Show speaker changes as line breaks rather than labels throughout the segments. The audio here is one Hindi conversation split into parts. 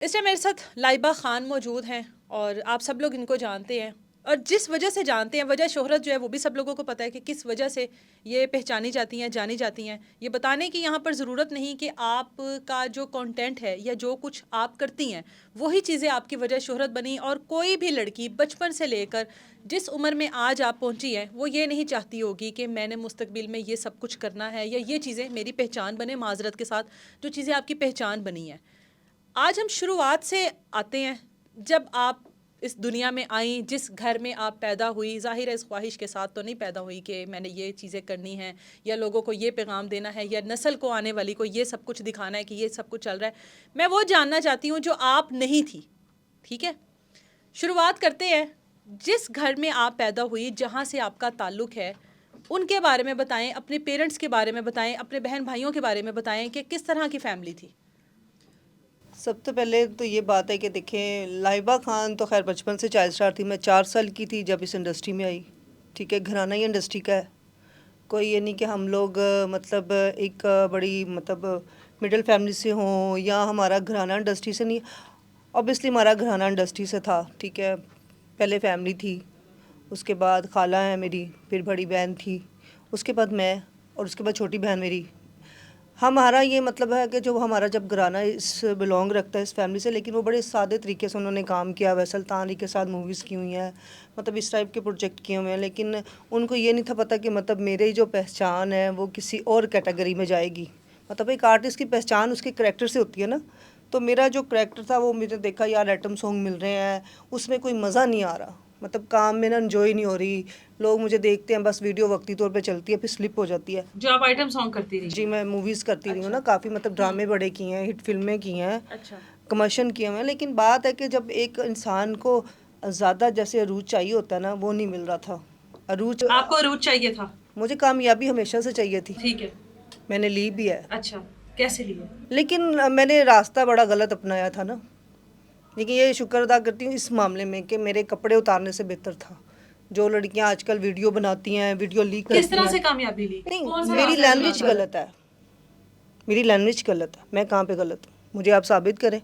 इस टाइम मेरे साथ लाइबा खान मौजूद हैं और आप सब लोग इनको जानते हैं। और जिस वजह से जानते हैं, वजह शोहरत जो है वो भी सब लोगों को पता है कि किस वजह से ये पहचानी जाती हैं, जानी जाती हैं। ये बताने की यहाँ पर ज़रूरत नहीं कि आपका जो कंटेंट है या जो कुछ आप करती हैं वही चीज़ें आपकी वजह शोहरत बनी। और कोई भी लड़की बचपन से लेकर जिस उम्र में आज आप पहुँची हैं वो ये नहीं चाहती होगी कि मैंने मुस्तकबिल में ये सब कुछ करना है या ये चीज़ें मेरी पहचान बने। माजरत के साथ जो चीज़ें आपकी पहचान बनी हैं, आज हम शुरुआत से आते हैं। जब आप इस दुनिया में आई, जिस घर में आप पैदा हुई, ज़ाहिर है इस ख्वाहिश के साथ तो नहीं पैदा हुई कि मैंने ये चीज़ें करनी हैं या लोगों को ये पैगाम देना है या नस्ल को आने वाली को ये सब कुछ दिखाना है कि ये सब कुछ चल रहा है। मैं वो जानना चाहती हूँ जो आप नहीं थी। ठीक है, शुरुआत करते हैं। जिस घर में आप पैदा हुई, जहाँ से आपका ताल्लुक़ है, उनके बारे में बताएं, अपने पेरेंट्स के बारे में बताएं, अपने बहन भाइयों के बारे में बताएं कि किस तरह की फ़ैमिली थी।
सबसे पहले तो ये बात है कि देखें, लाइबा खान तो खैर बचपन से चाइल्ड स्टार थी। मैं 4 साल की थी जब इस इंडस्ट्री में आई। ठीक है, घराना ही इंडस्ट्री का है। कोई ये नहीं कि हम लोग मतलब एक बड़ी मतलब मिडिल फैमिली से हों या हमारा घराना इंडस्ट्री से नहीं। ऑब्वियसली हमारा घराना इंडस्ट्री से था। ठीक है, पहले फैमिली थी, उसके बाद खाला है मेरी, फिर बड़ी बहन थी, उसके बाद मैं, और उसके बाद छोटी बहन मेरी। हमारा ये मतलब है कि जो हमारा जब घराना इस बिलोंग रखता है इस फैमिली से, लेकिन वो बड़े सादे तरीके से उन्होंने काम किया। वैसल तानी के साथ मूवीज़ की हुई हैं, मतलब इस टाइप के प्रोजेक्ट किए हुए हैं, लेकिन उनको ये नहीं था पता कि मतलब मेरी जो पहचान है वो किसी और कैटेगरी में जाएगी। मतलब एक आर्टिस्ट की पहचान उसके करैक्टर से होती है ना। तो मेरा जो करैक्टर था वो मैंने देखा यार आइटम सॉन्ग मिल रहे हैं, उसमें कोई मज़ा नहीं आ रहा, मतलब काम में ना इन्जॉय नहीं हो रही। लोग मुझे देखते हैं, बस वीडियो वक्ती तौर पे चलती है, फिर स्लिप हो जाती है।
जो आप आइटम सॉन्ग करती रही?
जी, मैं मूवीज़ करती रही हूँ ना, काफ़ी मतलब ड्रामे बड़े किए हैं, हिट फिल्में की हैं,
अच्छा।
कमर्शियल किए हुए हैं। लेकिन बात है कि जब एक इंसान को ज़्यादा जैसे अरूज चाहिए होता है ना, वो नहीं मिल रहा था अरूज।
आपको अरूज चाहिए था?
मुझे कामयाबी हमेशा से चाहिए थी,
ठीक है।
मैंने ली भी है।
अच्छा, कैसे लिए?
लेकिन मैंने रास्ता बड़ा गलत अपनाया था ना। लेकिन ये शुक्र अदा करती हूँ इस मामले में कि मेरे कपड़े उतारने से बेहतर था। जो लड़कियां आजकल वीडियो बनाती हैं, वीडियो लीक करती हैं।
किस तरह से कामयाबी ली?
नहीं,
कौन सा
मेरी
रास्ता
लैंग्वेज
चुना था?
गलत है, मेरी लैंग्वेज गलत है। मैं कहाँ पे गलत हूँ, मुझे आप साबित करें।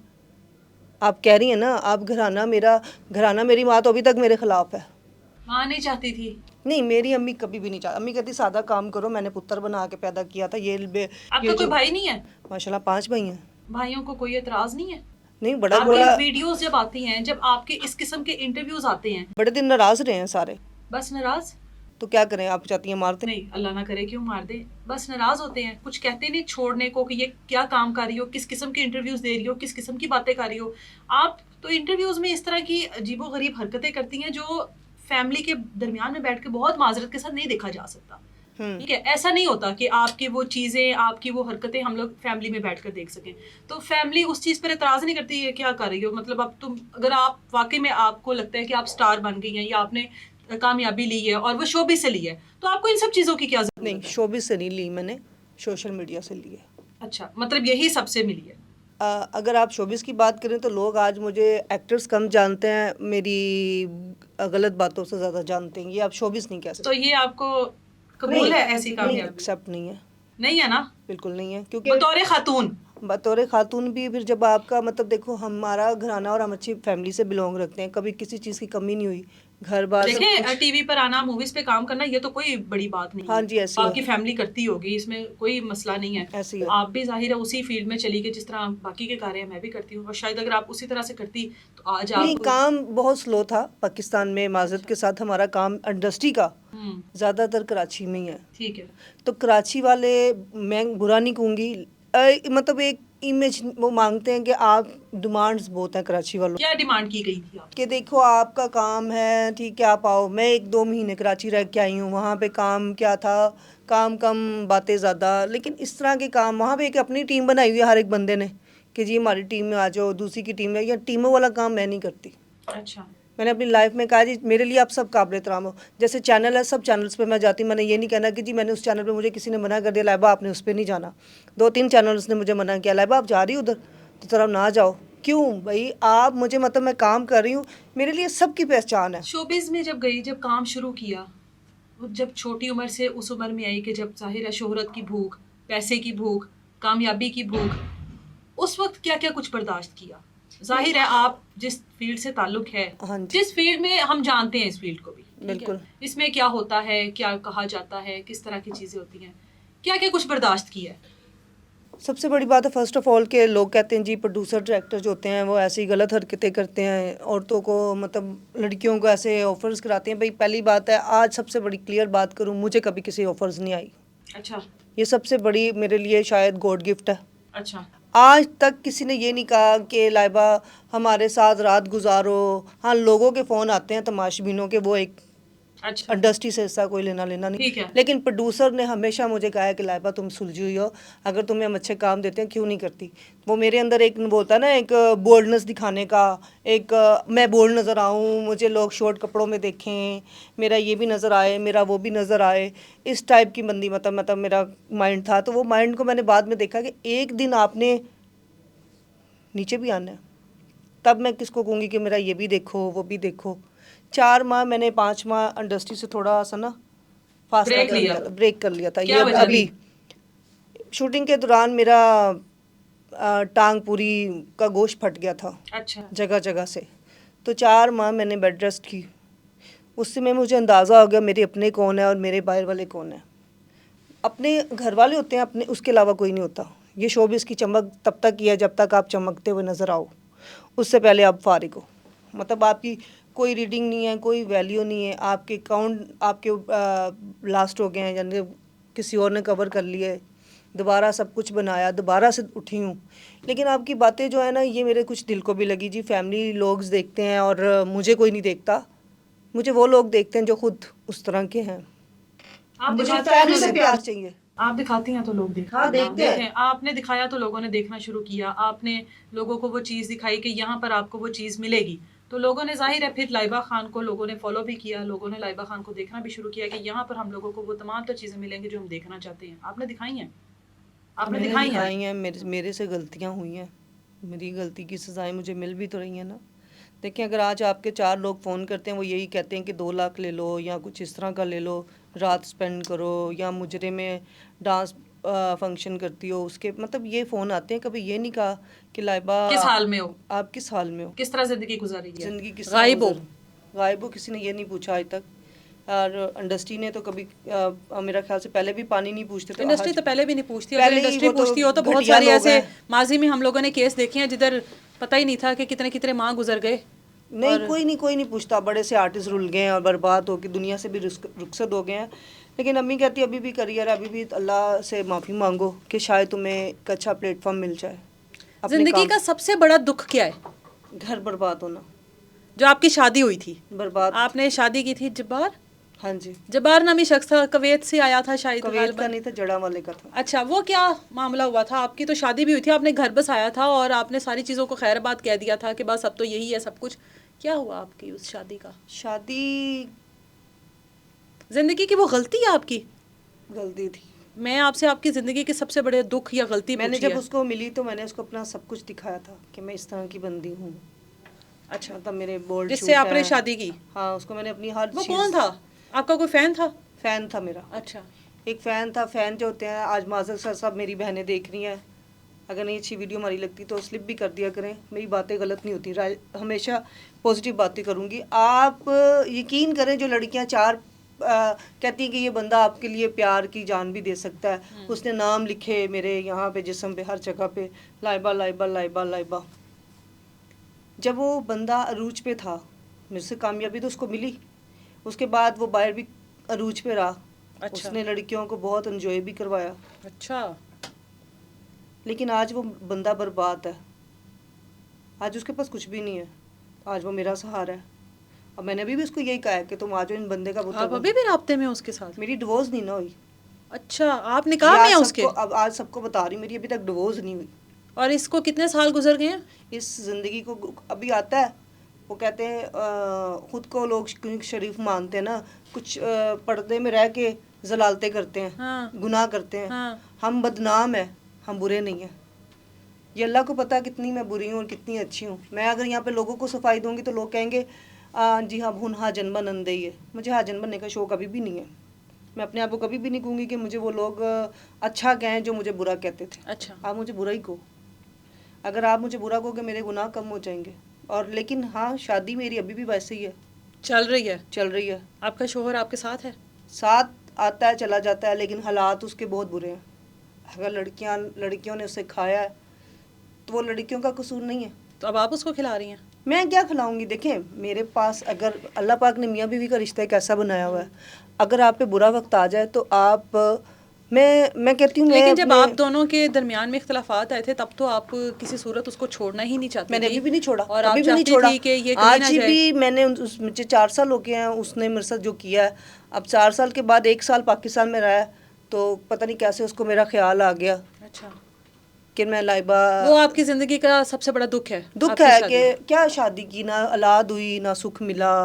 आप कह रही हैं ना, आप घराना मेरा, घराना मेरी माँ तो अभी तक मेरे खिलाफ है।
माँ नहीं चाहती थी?
नहीं, मेरी अम्मी कभी भी नहीं चाहती। अम्मी कहती सादा काम करो, मैंने पुत्र बना के पैदा किया था।
आपका कोई भाई नहीं है?
माशाल्लाह 5 भाई हैं।
भाइयों को कोई एतराज नहीं है?
नहीं, बड़ा
आपके
बड़ा
वीडियोस जब आती हैं, जब आपके इस किस्म के इंटरव्यूज आते हैं,
बड़े दिन नाराज रहे हैं सारे।
बस नाराज?
तो क्या करें, आप चाहती हैं मारते?
नहीं, अल्लाह ना करे क्यों मार दे। बस नाराज होते हैं, कुछ कहते नहीं छोड़ने को कि ये क्या काम कर रही हो, किस किस्म के इंटरव्यूज दे रही हो, किस किस्म की बातें कर रही हो। आप तो इंटरव्यूज में इस तरह की अजीबो गरीब हरकतें करती हैं जो फैमिली के दरमियान में बैठ के बहुत माजरत के साथ नहीं देखा जा सकता। ठीक है, ऐसा नहीं होता कि आपकी वो चीज़ें, आपकी वो हरकतें हम लोग फैमिली में बैठकर देख सकें। तो फैमिली उस चीज़ पर एतराज़ नहीं करती है क्या कर रही हो। मतलब अब तुम, अगर आप वाकई में आपको लगता है कि आप स्टार बन गई हैं या आपने कामयाबी ली है और वो शोबिस से ली है, तो आपको इन सब चीज़ों की क्या जरूरत है?
नहीं, शोबिस से नहीं ली मैंने, सोशल मीडिया से ली है।
अच्छा, मतलब यही सबसे मिली है?
अगर आप शोबिस की बात करें तो लोग आज मुझे एक्टर्स कम जानते हैं, मेरी गलत बातों से ज़्यादा जानते हैं। ये आप शोबिस नहीं कह सकते।
तो ये आपको कबूल है ऐसी
नहीं,
कामयाबी?
एक्सेप्ट नहीं है,
नहीं है ना?
बिल्कुल नहीं है। क्योंकि
बतौर खातून?
बतौर खातून भी, फिर जब आपका मतलब देखो हमारा घराना और हम अच्छी फैमिली से बिलोंग रखते हैं, कभी किसी चीज़ की कमी नहीं हुई, घर बार सब
देखें,
कुछ।
टीवी पर आना, मूवीज पे काम करना, ये तो कोई बड़ी बात नहीं
हाँ
है।
जी, ऐसी
आपकी
है,
फैमिली करती होगी, इसमें कोई मसला नहीं है।
ऐसी
तो
है।
आप भी जाहिर है उसी फील्ड में चली गई जिस तरह बाकी के कार्य मैं भी करती हूँ। और शायद अगर आप उसी तरह से करती तो आज
नहीं,
आप
काम बहुत स्लो था पाकिस्तान में। माजरत के साथ हमारा काम इंडस्ट्री का ज़्यादातर कराची में ही है।
ठीक है।
तो कराची वाले, मैं बुरा नहीं कहूँगी, मतलब एक इमेज वो मांगते हैं कि आप, डिमांड्स बहुत हैं कराची वालों
क्या डिमांड की गई थी आप?
कि देखो आपका काम है, ठीक है आप आओ। मैं 1-2 महीने कराची रह के आई हूँ, वहाँ पे काम क्या था, काम कम बातें ज़्यादा। लेकिन इस तरह के काम वहाँ पे एक अपनी टीम बनाई हुई है हर एक बंदे ने कि जी हमारी टीम में आ जाओ, दूसरी की टीम में। या टीमों वाला काम मैं नहीं करती।
अच्छा।
मैंने अपनी लाइफ में कहा जी मेरे लिए आप सब काबिल एहतराम हो। जैसे चैनल है, सब चैनल्स पे मैं जाती हूँ। मैंने ये नहीं कहना कि जी मैंने उस चैनल पे, मुझे किसी ने मना कर दिया लाइबा आपने उस पर नहीं जाना। 2-3 चैनल्स ने मुझे मना किया, लाइबा आप जा रही हो उधर, तो तरफ ना जाओ। क्यों भाई, आप मुझे, मतलब मैं काम कर रही हूँ, मेरे लिए सबकी पहचान है।
शोबिज में जब गई, जब काम शुरू किया, जब छोटी उम्र से उस उम्र में आई कि जब जाहिर है शोहरत की भूख, पैसे की भूख, कामयाबी की भूख, उस वक्त क्या क्या कुछ बर्दाश्त किया? जाहिर है आप जिस फील्ड से ताल्लुक है,
हाँ जी।
जिस फील्ड में हम जानते हैं इस फील्ड को भी, ठीक है?
बिल्कुल।
इसमें क्या होता है, क्या कहा जाता है, किस तरह की चीजें होती हैं, क्या क्या कुछ बर्दाश्त किया है?
सबसे बड़ी बात है फर्स्ट ऑफ ऑल के लोग कहते हैं जी प्रोड्यूसर डायरेक्टर जो होते हैं वो ऐसी गलत हरकतें करते हैं औरतों को, मतलब लड़कियों को ऐसे ऑफर्स कराते हैं। भाई पहली बात है, आज सबसे बड़ी क्लियर बात करूं, मुझे कभी किसी ऑफर्स नहीं आई।
अच्छा
ये सबसे बड़ी मेरे लिए शायद गॉड गिफ्ट है।
अच्छा
आज तक किसी ने ये नहीं कहा कि लाइबा हमारे साथ रात गुजारो। हाँ, लोगों के फ़ोन आते हैं तमाशबीनों के, वो एक
अच्छा
इंडस्ट्री से ऐसा कोई लेना लेना नहीं।
ठीक है।
लेकिन प्रोड्यूसर ने हमेशा मुझे कहा है कि लाइबा तुम सुलझी हुई हो, अगर तुम्हें हम अच्छे काम देते हैं क्यों नहीं करती। वो मेरे अंदर एक वो होता है ना, एक बोल्डनेस दिखाने का, एक मैं बोल्ड नज़र आऊँ, मुझे लोग शॉर्ट कपड़ों में देखें, मेरा ये भी नज़र आए, मेरा वो भी नज़र आए, इस टाइप की बंदी मतलब मेरा माइंड था। तो वो माइंड को मैंने बाद में देखा कि एक दिन आपने नीचे भी आना है, तब मैं किसको कहूँगी कि मेरा ये भी देखो वो भी देखो। 4 माह मैंने 5 माह इंडस्ट्री से थोड़ा सा ना फासला
ब्रेक
कर
लिया।
लिया था, ब्रेक कर लिया था।
क्या
ये
वजह
अभी
थी?
शूटिंग के दौरान मेरा टांग पूरी का गोश्त फट गया था
अच्छा
जगह जगह से। तो 4 माह मैंने बेड रेस्ट की। उससे में मुझे अंदाज़ा हो गया मेरे अपने कौन है और मेरे बाहर वाले कौन है। अपने घर वाले होते हैं, अपने उसके अलावा कोई नहीं होता। ये शोबिस की चमक तब तक ही है जब तक आप चमकते हुए नज़र आओ, उससे पहले आप फारिग हो। मतलब आपकी कोई रीडिंग नहीं है, कोई वैल्यू नहीं है, आपके अकाउंट आपके लास्ट हो गए हैं, यानी किसी और ने कवर कर लिए, दोबारा सब कुछ बनाया, दोबारा से उठी हूँ। लेकिन आपकी बातें जो है ना, ये मेरे कुछ दिल को भी लगी जी। फैमिली लोग देखते हैं और मुझे कोई नहीं देखता, मुझे वो लोग देखते हैं जो खुद उस तरह के हैं।
आप
मुझे
दिखाती
फैमिली
हैं
से
तो
प्यार चाहिए।
आप दिखाती हैं तो लोग देखते
हाँ,
हैं।
देखते हैं।
देखें, आपने दिखाया तो लोगों ने देखना शुरू किया, आपने लोगों को वो चीज़ दिखाई कि यहाँ पर आपको वो चीज़ मिलेगी, तो लोगों ने जाहिर है फिर लाइबा खान को लोगों ने फॉलो भी किया, लोगों ने लाइबा खान को देखना भी शुरू किया कि यहाँ पर हम लोगों को वो तमाम तो चीज़ें मिलेंगी जो हम देखना चाहते हैं। आपने दिखाई हैं, आपने
मैंने
दिखाई हैं।
दिखाई हैं, मेरे से गलतियाँ हुई हैं, मेरी गलती की सज़ाएँ मुझे मिल भी तो रही हैं ना। देखिए, अगर आज आपके 4 लोग फ़ोन करते हैं, वो यही कहते हैं कि 2 लाख ले लो या कुछ इस तरह का ले लो, रात स्पेंड करो, या मुजरे में डांस फंक्शन करती हो, उसके मतलब ये फ़ोन आते हैं। कभी ये नहीं कहा कि लाइबा
किस हाल में हो,
आप किस हाल में हो,
किस तरह ज़िंदगी गुजारी है,
ज़िंदगी किस
गायब हो।
गायब हो, किसी ने ये नहीं पूछा आज तक। और इंडस्ट्री ने तो कभी मेरा ख्याल से पहले भी पानी नहीं पूछते थे।
इंडस्ट्री
आज
तो पहले भी नहीं पूछती, अगर
पहले ही
इंडस्ट्री
वो तो
पूछती हो तो बहुत
घटिया
सारी
लोग
ऐसे
हैं।
माजी में हम लोगों ने केस देखे हैं जिधर पता ही नहीं था कि कितने कितने माह गुजर गए।
नहीं, कोई नहीं पूछता। बड़े से आर्टिस्ट रुल गए हैं और बर्बाद हो के दुनिया से भी रुखसत हो गए हैं। लेकिन अम्मी कहती है अभी भी करियर है, अभी भी अल्लाह से माफ़ी मांगो कि शायद तुम्हें एक अच्छा प्लेटफॉर्म मिल जाए। अपने
जिंदगी
काम
का सबसे बड़ा दुख क्या है?
घर बर्बाद होना,
जो आपकी शादी हुई थी,
बर्बाद।
आपने शादी की थी जब्बार,
हाँ जी,
जब्बार नामी शख्स था, कुवैत से आया था शायद
कवैत का
गालिबन।
नहीं था, जड़ा वाले का था।
अच्छा, वो क्या मामला हुआ था? आपकी तो शादी भी हुई थी, आपने घर बसाया था और आपने सारी चीज़ों को खैरबाद कह दिया था कि बस अब तो यही है सब कुछ। क्या हुआ आपकी उस शादी का?
शादी
जिंदगी की वो गलती है आपकी?
गलती थी।
मैं आपसे आपकी ज़िंदगी के सबसे बड़े दुख या गलती
मैंने
पूछी
जब
है।
उसको मिली तो मैंने उसको अपना सब कुछ दिखाया था कि मैं इस तरह की बंदी हूँ।
अच्छा,
मतलब मेरे बोल्ड
जिससे
शूट
आपने
हैं।
शादी की?
हाँ, उसको मैंने अपनी हर
वो
चीज़।
कौन था? आपका कोई फ़ैन था?
फ़ैन था मेरा।
अच्छा,
एक फ़ैन था। फ़ैन जो होते हैं, आज माजर सर साहब मेरी बहनें देख रही हैं, अगर नहीं अच्छी वीडियो हमारी लगती तो स्लिप भी कर दिया करें। मेरी बातें गलत नहीं होती, हमेशा पॉजिटिव बातें करूँगी। आप यकीन करें, जो लड़कियां 4 कहती हैं कि ये बंदा आपके लिए प्यार की जान भी दे सकता है, उसने नाम लिखे मेरे यहाँ पे जिस्म पे, हर जगह पे, लाइबा लाइबा लाइबा लाइबा। जब वो बंदा अरूज पे था, मुझसे कामयाबी तो उसको मिली, उसके बाद वो बाहर भी अरूज पे रहा।
अच्छा।
उसने लड़कियों को बहुत एंजॉय भी करवाया।
अच्छा,
लेकिन आज वो बंदा बर्बाद है, आज उसके पास कुछ भी नहीं है। आज वो मेरा सहारा है। और मैंने अभी भी उसको यही कहा है कि तुम आज इन बंदे का पुत्र
आप
बनो।
अभी भी राब्ते में हो उसके साथ?
मेरी डिवोर्स नहीं ना हुई।
अच्छा, आप निकाह
ये
में
आज
हैं उसके?
सबको, अब आज सबको बता रही हूँ, मेरी अभी तक डिवोर्स नहीं हुई।
और इसको कितने साल गुजर गए हैं?
इस ज़िंदगी को अभी आता है, वो कहते हैं ख़ुद को लोग शरीफ मानते हैं ना, कुछ पर्दे में रह के जलालते करते हैं,
हाँ।
गुनाह करते हैं।
हाँ।
हम बदनाम हैं, हम बुरे नहीं हैं। ये अल्लाह को पता कितनी मैं बुरी हूँ और कितनी अच्छी हूँ। मैं अगर यहाँ पे लोगों को सफाई दूंगी तो लोग कहेंगे जी हाँ, हुन हाजन बनंदे ही है। मुझे हाजन बनने का शौक़ अभी भी नहीं है। मैं अपने आप को कभी भी नहीं कहूँगी कि मुझे वो लोग अच्छा कहें जो मुझे बुरा कहते थे।
अच्छा,
आप मुझे बुरा ही कहो। अगर आप मुझे बुरा कहोगे मेरे गुनाह कम हो जाएंगे। और लेकिन हाँ, शादी मेरी अभी भी वैसे ही है,
चल रही है।
चल रही है।
आपका शोहर आपके साथ है?
साथ आता है चला जाता है, लेकिन हालात उसके बहुत बुरे हैं। अगर लड़कियों ने उसे खाया है तो वो लड़कियों का कसूर नहीं है।
तो अब आप उसको खिला रही हैं?
मैं क्या खिलाऊंगी? देखें, मेरे पास अगर अल्लाह पाक ने मियाँ बीवी का रिश्ता एक ऐसा बनाया हुआ है, अगर आप पे बुरा वक्त आ जाए तो आप मैं कहती हूँ,
लेकिन जब आप दोनों के दरमियान में इख्तलाफात आए थे तब तो आप किसी सूरत उसको छोड़ना ही नहीं चाहती
मैंने
थी।
अभी भी नहीं छोड़ा,
और
अभी
आप
भी नहीं
चाहती
छोड़ा।
थी कि ये कहीं ना
आज
जाए।
भी मैंने मुझे 4 साल हो गए हैं उसने मेरे साथ जो किया है। अब 4 साल के बाद 1 साल पाकिस्तान में रहा है, तो पता नहीं कैसे उसको मेरा ख्याल आ गया
अच्छा,
कि मैं लाइबा।
वो आपकी ज़िंदगी का सबसे बड़ा दुख है?
दुख
आपकी
है
शादी?
कि क्या शादी की, ना औलाद हुई, ना सुख मिला,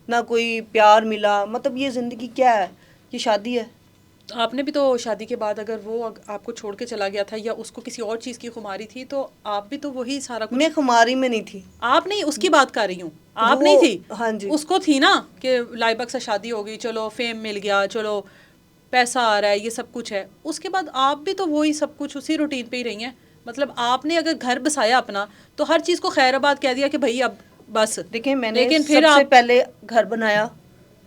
ना कोई प्यार मिला। मतलब ये ज़िंदगी क्या है? ये शादी है।
तो आपने भी तो शादी के बाद अगर वो आपको छोड़ के चला गया था या उसको किसी और चीज़ की खुमारी थी तो आप भी तो वही सारा कुछ।
मैं खुमारी में नहीं थी।
आप नहीं, उसकी बात कर रही हूँ। आप
वो
नहीं थी?
हाँ जी।
उसको थी ना कि लाइबक से शादी हो गई, चलो फेम मिल गया, चलो पैसा आ रहा है, ये सब कुछ है। उसके बाद आप भी तो वही सब कुछ उसी रूटीन पे ही रही हैं। मतलब आपने अगर घर बसाया अपना तो हर चीज़ को खैराबाद कह दिया कि भाई अब बस।
देखिए, मैंने
लेकिन फिर
सबसे
आप
पहले घर बनाया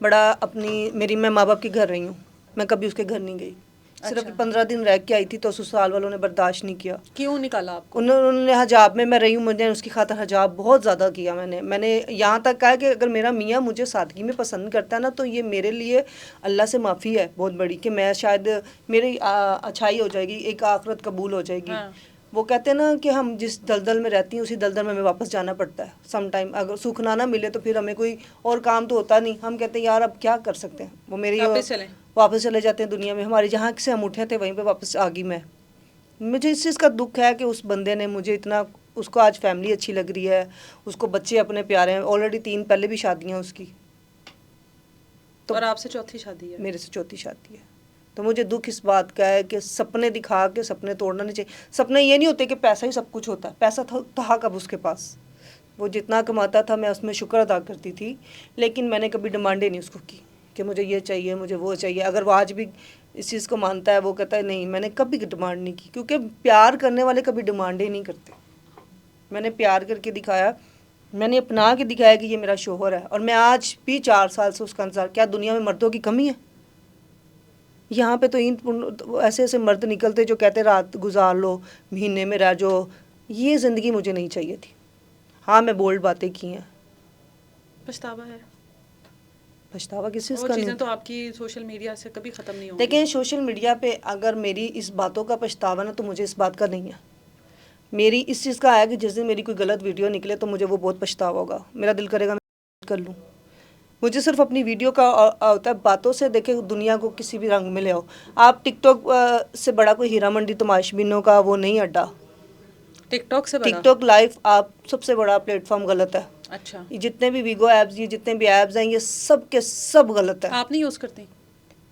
बड़ा मैं माँ बाप के घर रही हूँ, मैं कभी उसके घर नहीं गई। सिर्फ
अच्छा।
15 दिन रह के आई थी तो ससुराल वालों ने बर्दाश्त नहीं किया।
क्यों निकाला आपको?
उन्होंने हिजाब में मैं रही हूँ, मुझे उसकी खातिर हिजाब बहुत ज़्यादा किया। मैंने यहाँ तक कहा कि अगर मेरा मियाँ मुझे सादगी में पसंद करता है ना, तो ये मेरे लिए अल्लाह से माफ़ी है बहुत बड़ी, कि मैं शायद मेरी अच्छाई हो जाएगी, एक आखिरत कबूल हो जाएगी।
हाँ।
वो कहते हैं ना कि हम जिस दलदल में रहती हैं उसी दलदल में हमें वापस जाना पड़ता है सम टाइम। अगर सुख ना मिले तो फिर हमें कोई और काम तो होता नहीं, हम कहते हैं यार अब क्या कर सकते हैं। वो मेरी वापस चले जाते हैं दुनिया में, हमारे जहाँ से हम उठे थे वहीं पे वापस आ गई मैं। मुझे इस चीज़ का दुख है कि उस बंदे ने मुझे इतना, उसको आज फैमिली अच्छी लग रही है, उसको बच्चे अपने प्यारे हैं, ऑलरेडी 3 पहले भी शादियाँ उसकी,
तो और आपसे चौथी शादी है?
मेरे से चौथी शादी है। तो मुझे दुख इस बात का है कि सपने दिखा के सपने तोड़ना नहीं चाहिए। सपने ये नहीं होते कि पैसा ही सब कुछ होता है, पैसा था कब उसके पास। वो जितना कमाता था मैं उसमें शुक्र अदा करती थी, लेकिन मैंने कभी डिमांडें नहीं उसको की कि मुझे ये चाहिए, मुझे वो चाहिए। अगर वो आज भी इस चीज़ को मानता है, वो कहता है नहीं, मैंने कभी डिमांड नहीं की, क्योंकि प्यार करने वाले कभी डिमांडें नहीं करते। मैंने प्यार करके दिखाया, मैंने अपना के दिखाया कि ये मेरा शोहर है, और मैं आज भी 4 साल से उसका इंतजार। क्या दुनिया में मर्दों की कमी है? यहाँ पे तो ऐसे ऐसे मर्द निकलते जो कहते रात गुजार लो, महीने में रह जाओ। ये ज़िंदगी मुझे नहीं चाहिए थी। हाँ, मैं बोल्ड बातें की हैं।
पछतावा है?
पछतावा किस चीज़
वो
का
चीज़ें
नहीं?
तो आपकी सोशल मीडिया से कभी ख़त्म नहीं होंगी।
देखें, सोशल मीडिया पे अगर मेरी इस बातों का पछतावा ना, तो मुझे इस बात का नहीं है। मेरी इस चीज़ का है कि जिस दिन मेरी कोई गलत वीडियो निकले तो मुझे वो बहुत पछतावा होगा। मेरा दिल करेगा मैं कर लूँ। मुझे सिर्फ अपनी वीडियो का होता है, बातों से देखे दुनिया को किसी भी रंग में ले आओ। आप टिकटॉक से बड़ा कोई हीरा मंडी तमाशबीनों का वो नहीं अड्डा।
टिकटॉक से बड़ा?
टिकटॉक लाइव आप सबसे बड़ा प्लेटफॉर्म गलत है।
अच्छा।
ये जितने भी वीगो ऐप्स, ये जितने भी ऐप्स हैं, ये सब के सब गलत है।
आप नहीं यूज़ करती?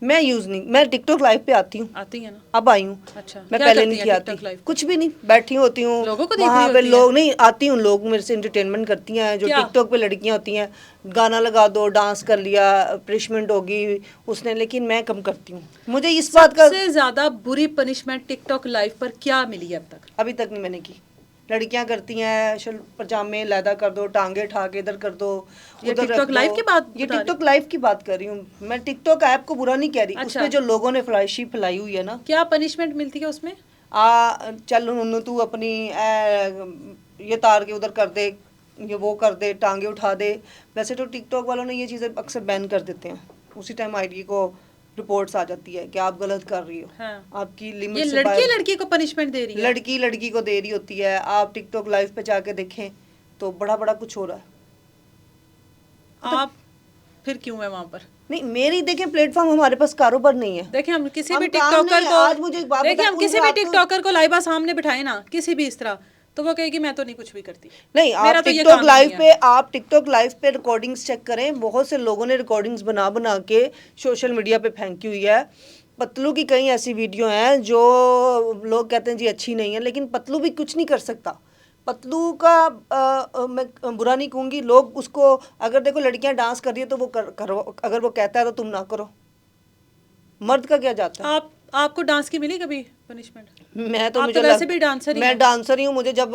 मैं यूज़ नहीं, मैं टिकटॉक लाइव पे आती हूँ।
आती है ना?
अब आई हूँ।
अच्छा,
मैं
क्या
पहले
करती
नहीं
हैं
थी आती।
TikTok live?
कुछ भी नहीं, बैठी होती हूँ
लोगों को देख रही
वहाँ पे।
होती हैं?
लोग नहीं आती हूँ, लोग मेरे से एंटरटेनमेंट करती हैं। जो
क्या?
टिकटॉक पे लड़कियाँ होती हैं, गाना लगा दो, डांस कर लिया, पनिशमेंट होगी उसने, लेकिन मैं कम करती हूँ। मुझे इस बात का
सबसे ज़्यादा बुरी पनिशमेंट टिकटॉक लाइव पर क्या मिली है अब तक?
अभी तक नहीं मैंने की। लड़कियां करती हैं पजामे लैदा कर दो, टांगे ठा के इधर कर दो,
ये
उधर
टिकटॉक
रख
लाइव
दो।
की बात
ये
बता रही?
टिकटॉक लाइव की बात कर रही हूँ मैं। टिकटॉक ऐप को बुरा नहीं कह रही।
अच्छा।
उसमें जो लोगों ने फलाइशी फैलाई हुई है ना,
क्या पनिशमेंट मिलती है उसमें?
चल उन्होंने तू अपनी ये तार के उधर कर दे, ये वो कर दे, टांगे उठा दे। वैसे तो टिकटॉक वालों ने ये चीज़ें अक्सर बैन कर देते हैं, उसी टाइम आईडी को रिपोर्ट्स आ जाती है कि आप गलत कर रही हो।
हाँ।
आपकी लिमिट
ये
से
लड़की को पनिशमेंट दे रही है?
लड़की लड़की को दे रही होती है। आप टिकटॉक लाइव पे जाके देखें तो बड़ा बड़ा कुछ हो रहा है।
आप फिर क्यों है वहाँ पर?
नहीं, मेरी देखें प्लेटफॉर्म, हमारे पास कारोबार नहीं है।
देखिए हम किसी
हम
भी
काम
टिकटॉकर
नहीं,
को,
आज मुझे एक बात
देखिए
बता,
हम
उन
किसी भी
रातों-
टिकटॉकर को लाइबा सामने बिठाए ना किसी भी इस तरह, तो वो कहेगी मैं तो नहीं कुछ भी करती।
नहीं,
मेरा
आप
तो ये
टिकटॉक
काम
लाइव
नहीं
पे,
है।
आप टिकटॉक लाइव पे रिकॉर्डिंग्स चेक करें। बहुत से लोगों ने रिकॉर्डिंग्स बना बना के सोशल मीडिया पे फेंकी हुई है। पतलू की कई ऐसी वीडियो हैं जो लोग कहते हैं जी अच्छी नहीं है, लेकिन पतलू भी कुछ नहीं कर सकता। पतलू का मैं बुरा नहीं कहूँगी। लोग उसको, अगर देखो लड़कियां डांस कर रही है तो वो करो, अगर वो कहता है तो तुम ना करो। मर्द का क्या जाता है?
आप आपको डांस की मिली कभी पनिशमेंट?
मैं तो
आप
मुझे
तो वैसे भी डांसर ही
मैं
हैं।
डांसर ही हूँ। मुझे जब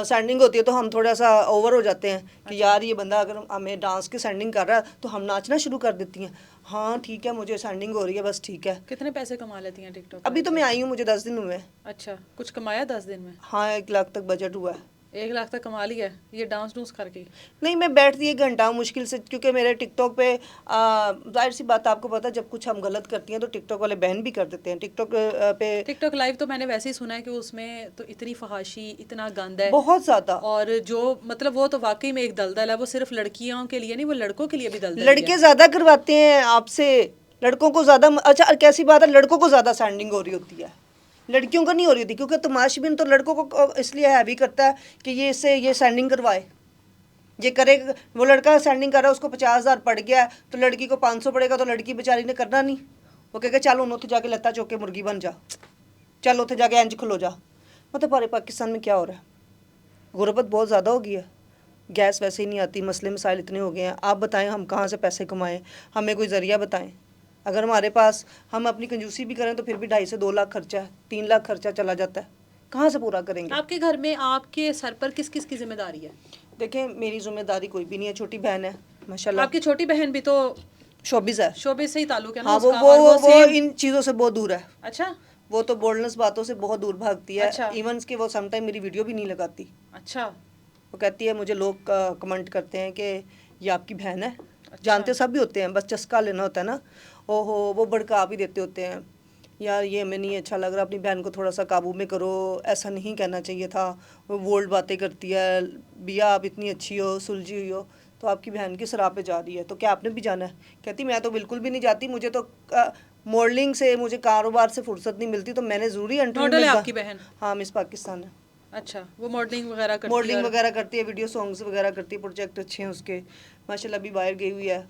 सैंडिंग होती है तो हम थोड़ा सा ओवर हो जाते हैं कि
अच्छा।
यार ये बंदा अगर हमें डांस की सैंडिंग कर रहा है तो हम नाचना शुरू कर देती हैं। हाँ ठीक है, मुझे सैंडिंग हो रही है, बस ठीक है।
कितने पैसे कमा लेती हैं टिकटॉक
अभी तो
लाइव
मैं
से?
आई हूँ, मुझे 10 दिन हुए हैं।
अच्छा, कुछ कमाया 10 दिन में?
हाँ 1 लाख तक बजट हुआ है।
1 लाख तक कमा लिया है ये डांस डूंस करके?
नहीं, मैं बैठती 1 घंटा मुश्किल से, क्योंकि मेरे टिकटॉक पे जाहिर सी बात आपको पता है, जब कुछ हम गलत करती हैं तो टिकटॉक वाले बैन भी कर देते हैं। टिकटॉक पे
टिकटॉक लाइव तो मैंने वैसे ही सुना है कि उसमें तो इतनी फहाशी, इतना गंद है।
बहुत ज़्यादा।
और जो मतलब वो तो वाकई में एक दलदल है, वो सिर्फ लड़कियों के लिए नहीं, वो लड़कों के लिए भी दलदल ही
लड़के
है।
ज़्यादा करवाते हैं आपसे, लड़कों को ज़्यादा। अच्छा कैसी बात है, लड़कों को ज़्यादा सैंडिंग हो रही होती है, लड़कियों को नहीं हो रही होती, क्योंकि तमाशबीन तो लड़कों को इसलिए हैवी करता है कि ये इससे ये सैंडिंग करवाए, ये करे। वो लड़का सैंडिंग कर रहा है, उसको 50,000 पड़ गया है तो लड़की को 500 पड़ेगा, तो लड़की बेचारी ने करना नहीं। वो कहेगा चल उन उत्थे जाके लत्ता चौक के मुर्गी बन जा, चल उत्थे जाके इंज खलो जा। मतलब हमारे पाकिस्तान में क्या हो रहा है, गुर्बत बहुत ज़्यादा हो गई है। गैस वैसे ही नहीं आती, मसले मसाइल इतने हो गए हैं। आप बताएं हम कहाँ से पैसे कमाएं, हमें कोई ज़रिया बताएं। अगर हमारे पास, हम अपनी कंजूसी भी करें तो फिर भी 2.5 से 2 लाख खर्चा है, 3 लाख खर्चा चला जाता है, कहाँ से पूरा करेंगे?
आपके घर में आपके सर पर किस किस की जिम्मेदारी है?
देखें मेरी जिम्मेदारी कोई भी नहीं है, छोटी बहन है माशाल्लाह,
आपकी छोटी बहन भी तो
शोबिज़ है।
शोबे से ही ताल्लुक है ना
हाँ
उसका, और वो
वो
सेम।
इन चीज़ों से बहुत दूर है।
अच्छा
वो तो बोल्डनेस बातों से बहुत दूर भागती है।
अच्छा
इवन कि वो समटाइम मेरी वीडियो भी नहीं लगाती।
अच्छा
वो कहती है, मुझे लोग कमेंट करते हैं कि ये आपकी बहन है।
अच्छा।
जानते सब भी होते हैं, बस चस्का लेना होता है ना। ओहो, वो भड़का भी देते होते हैं, यार ये हमें नहीं अच्छा लग रहा, अपनी बहन को थोड़ा सा काबू में करो, ऐसा नहीं कहना चाहिए था। वो बोल्ड बातें करती है, बिया आप इतनी अच्छी हो, सुलझी हुई हो, तो आपकी बहन किस राह पे जा रही है, तो क्या आपने भी जाना है? कहती मैं तो बिल्कुल भी नहीं जाती, मुझे तो मॉडलिंग से, मुझे कारोबार से फुर्सत नहीं मिलती, तो मैंने ज़रूरी इंटरव्यू
मॉडल है
में
आपकी बहन?
हाँ मिस पाकिस्तान है।
अच्छा, वो मॉडलिंग वगैरह करती है?
मॉडलिंग
और
वगैरह करती है, वीडियो सॉन्ग्स वगैरह करती है, प्रोजेक्ट अच्छे हैं उसके माशाल्लाह, अभी बाहर गई हुई है।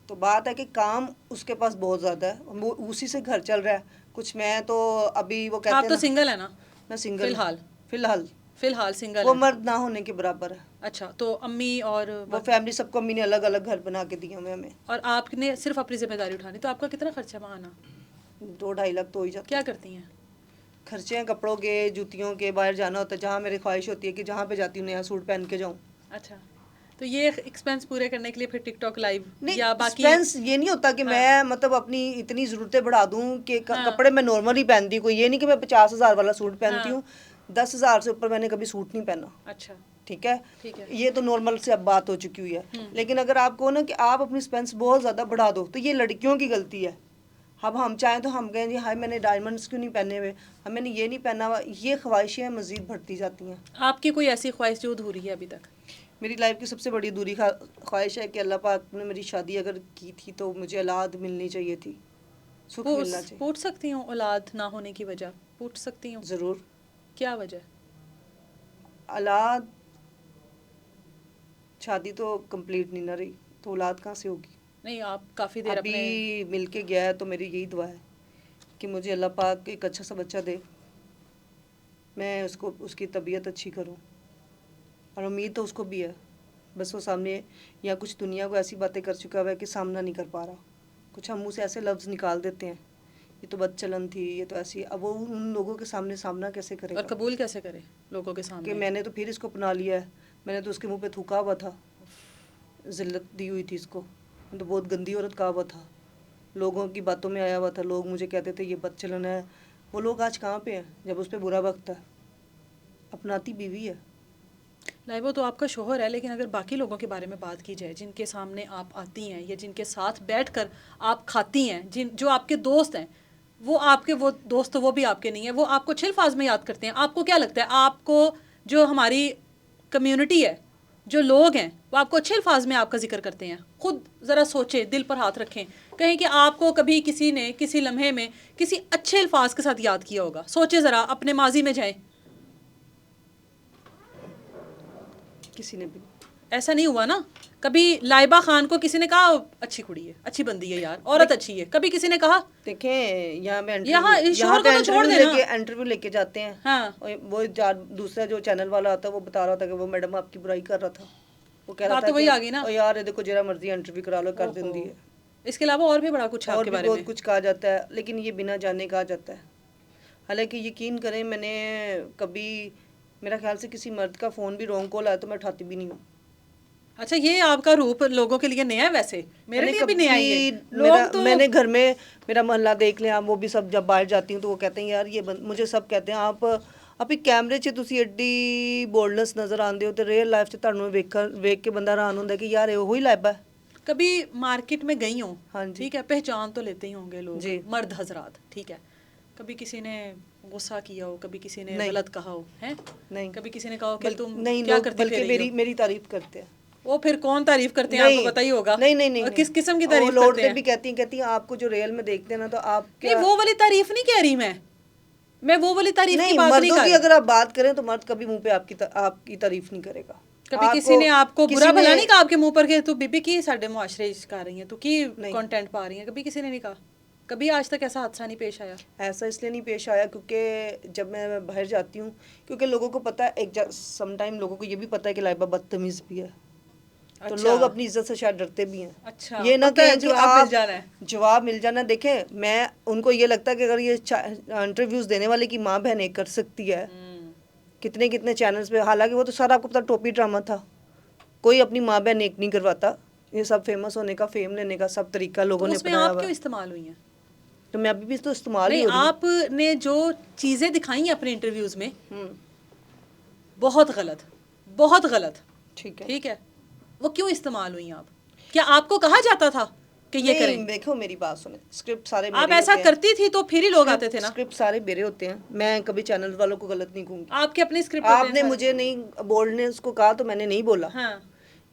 तो बात है कि काम उसके पास बहुत ज़्यादा है, वो उसी से घर चल रहा है कुछ। मैं तो अभी वो कहते
आप
हैं
तो
ना,
सिंगल है ना?
मैं सिंगल
फिलहाल?
फिलहाल
फिलहाल सिंगल
वो
है?
मर्द ना होने के बराबर है।
अच्छा, तो अम्मी और
वो फैमिली सबको अम्मी ने अलग अलग घर बना के दिए हुए हमें।
और आपने सिर्फ अपनी जिम्मेदारी उठानी, तो आपका कितना खर्चा माहाना?
2-2.5 लाख तो हो ही जाता
क्या
है।
करती हैं?
खर्चे हैं कपड़ों के, जूतियों के, बाहर जाना होता है, जहाँ मेरी ख्वाहिश होती है कि जहाँ पे जाती हूँ नया सूट पहन के जाऊँ।
अच्छा, तो ये एक्सपेंस पूरे करने के लिए फिर टिकटॉक लाइव
नहीं,
या बाकी?
एक्सपेंस ये नहीं होता कि
हाँ।
मैं मतलब अपनी इतनी ज़रूरतें बढ़ा दूं कि
हाँ।
कपड़े मैं नॉर्मल ही पहनती हूँ। कोई ये नहीं कि मैं 50,000 वाला सूट पहनती
हाँ।
हूँ, 10,000 से ऊपर मैंने कभी सूट नहीं पहना।
अच्छा
ठीक है,
ठीक है।
ये तो नॉर्मल से अब बात हो चुकी हुई है। लेकिन अगर आपको ना कि आप अपनी एक्सपेंस बहुत ज़्यादा बढ़ा दो, तो ये लड़कियों की गलती है। अब हम चाहें तो हम कहें जी हाय मैंने डायमंड्स क्यों नहीं पहने हुए, हम मैंने ये नहीं पहना हुआ, ये ख्वाहिशें मज़ीद बढ़ती जाती हैं।
आपकी कोई ऐसी ख्वाहिश जो अधूरी है अभी तक?
मेरी लाइफ की सबसे बड़ी अधूरी ख्वाहिश है कि अल्लाह पाक ने मेरी शादी अगर की थी तो मुझे औलाद मिलनी चाहिए थी, सुख मिलना चाहिए।
पूछ सकती हूँ औलाद ना होने की वजह? पूछ सकती हूँ?
ज़रूर।
क्या वजह?
औलाद, शादी तो कंप्लीट नहीं ना रही, तो औलाद कहाँ से होगी?
नहीं, आप काफ़ी देर
अभी
अपने
मिल के गया है, तो मेरी यही दुआ है कि मुझे अल्लाह पाक एक अच्छा सा बच्चा दे, मैं उसको उसकी तबीयत अच्छी करूं, और उम्मीद तो उसको भी है, बस वो सामने या कुछ दुनिया को ऐसी बातें कर चुका है कि सामना नहीं कर पा रहा। कुछ हम मुँह से ऐसे लफ्ज़ निकाल देते हैं, ये तो बदचलन थी, ये तो ऐसी। अब वो उन लोगों के सामने सामना कैसे
और
करेगा
कबूल कैसे करे लोगों के
कि
सामने?
मैंने तो फिर इसको अपना लिया है, मैंने तो उसके मुंह पे थूका हुआ था, ज़िल्लत दी हुई थी इसको, मैं तो बहुत गंदी औरत कहा हुआ था, लोगों की बातों में आया हुआ था, लोग मुझे कहते थे ये बदचलन है। वो लोग आज कहाँ पे हैं जब उस पर बुरा वक्त है? अपनाती बीवी है।
लाइबो तो आपका शोहर है, लेकिन अगर बाकी लोगों के बारे में बात की जाए जिनके सामने आप आती हैं या जिनके साथ बैठकर आप खाती हैं, जिन जो आपके दोस्त हैं, वो आपके वो दोस्त तो वो भी आपके नहीं है, वो आपको छिलफाज में याद करते हैं। आपको क्या लगता है, आपको जो हमारी कम्युनिटी है, जो लोग हैं, वो आपको अच्छे अल्फाज में आपका जिक्र करते हैं? खुद ज़रा सोचें, दिल पर हाथ रखें, कहीं कि आपको कभी किसी ने किसी लम्हे में किसी अच्छे अल्फाज के साथ याद किया होगा। सोचें ज़रा, अपने माजी में जाएं।
किसी ने भी
ऐसा नहीं हुआ ना? कभी लाइबा खान को किसी ने कहा अच्छी कुड़ी है, अच्छी बंदी है यार, औरत अच्छी है? कभी किसी ने कहा?
देखें यहाँ में
यहाँ
इंटरव्यू,
इस शोहर को तो छोड़ देना।
इंटरव्यू लेके जाते हैं।
हाँ,
वो दूसरा जो चैनल वाला आता है वो बता रहा था कि वो मैडम आपकी बुराई कर रहा था। वो कह रहा
बात
था
तो वही
कि
आ गई ना।
ओ यार ये देखो जरा मर्जी इंटरव्यू करा लो, कर
ओहो।
देंदी है।
इसके अलावा और भी बड़ा कुछ है
और
आपके
भी
बारे
बहुत
में?
कुछ कहा जाता है, लेकिन ये बिना जाने कहा जाता है। हालांकि यकीन करें, मैंने कभी, मेरा ख्याल से किसी मर्द का फ़ोन भी रॉन्ग कॉल आया तो मैं उठाती भी नहीं हूँ।
अच्छा, ये आपका रूप लोगों के लिए नया है, वैसे मेरे
मैंने
लिए भी नया ही है।
कभी मेरा
लोग तो
मैंने घर में मेरा मोहल्ला देख लिया, वो भी सब जब बाहर जाती हूँ तो वो कहते हैं यार मुझे सब कहते हैं आप एक कैमरे 'ਚ ਤੁਸੀਂ ਐਡੀ ਬੋਲਡਨੈਸ ਨਜ਼ਰ ਆਉਂਦੇ ਹੋ ਤੇ ਰੀਅਲ ਲਾਈਫ 'ਚ ਤੁਹਾਨੂੰ ਵੇਖ ਕੇ ਬੰਦਾ ਹੈਰਾਨ ਹੁੰਦਾ ਕਿ ਯਾਰ ਇਹ ਉਹੀ ਲਾਈਬਾ है।
कभी मार्केट में गई हूँ,
हाँ जी।
ठीक है, पहचान तो लेते ही होंगे लोग,
जी।
मर्द हजरात, ठीक है। कभी किसी ने गुस्सा किया हो, कभी किसी ने
नहीं।
गलत कहा हो, हैं?
नहीं,
कभी किसी ने कहा हो कि तुम
नहीं,
क्या
लोग
करती
बल्कि
फिर रही हो?
मेरी तारीफ करते हैं।
वो फिर कौन तारीफ करते हैं, आपको
नहीं,
पता ही होगा।
नहीं, नहीं, नहीं,
और
नहीं।
किस किस्म की
वो
तारीफ
लोग
करते हैं?
भी कहती हैं आपको जो रियल में देखते हैं ना, तो आप
नहीं,
क्या,
वो वाली तारीफ नहीं कह रही मैं वो वाली तारीफ की
नहीं,
बात नहीं
मर्दों
कर
की
रही।
अगर आप बात करें तो मर्द कभी मुंह पे आपकी तारीफ नहीं करेगा।
कभी किसी ने आपको
किसी
बुरा भला
ने-
नहीं कहा आपके मुंह पर कि तू बीबी की साडे मुआशरे च कर रही है, तू की
नहीं।
कंटेंट पा रही है? कभी किसी ने नहीं कहा? कभी आज तक ऐसा हादसा नहीं पेश आया?
ऐसा इसलिए नहीं पेश आया क्योंकि जब मैं बाहर जाती हूँ, क्योंकि लोगों को पता है, समटाइम लोगों को ये भी पता है कि लाइबा बदतमीज भी है, तो
अच्छा।
लोग अपनी इज्जत से शायद डरते भी हैं।
अच्छा,
ये ना
पता है
कि
जवाब मिल जाना है।
जवाब मिल जाना। देखें, मैं उनको ये लगता है कि अगर ये इंटरव्यूज देने वाले की माँ बहन एक कर सकती है, कितने कितने चैनल्स पे, हालांकि वो तो सारा आपको पता टोपी ड्रामा था, कोई अपनी माँ बहन एक नहीं करवाता। ये सब फेमस होने का, फेम लेने का सब तरीका लोगों
तो
ने
उसमें
अपनाया
आप
हुआ
क्यों
है।
इस्तेमाल हुई हैं?
तो मैं अभी भी तो इस्तेमाल ही
नहीं,
हो रही हूँ।
आपने जो चीजें दिखाई हैं अपने इंटरव्यूज में,
हम्म,
बहुत गलत, बहुत गलत,
ठीक है।
ठीक है, वो क्यों इस्तेमाल हुई आप? क्या आपको कहा जाता था कि ये
नहीं,
करें?
देखो मेरी बात सुने, स्क्रिप्ट सारे
आप
मेरे
ऐसा
होते हैं।
करती थी तो फिर ही लोग आते थे ना।
स्क्रिप्ट सारे मेरे होते हैं, मैं कभी चैनल वालों को गलत नहीं कहूँगी।
आपके अपने स्क्रिप्ट होते हैं
आपने
सारे।
मुझे नहीं बोलने उसको कहा तो मैंने नहीं बोला।
हाँ,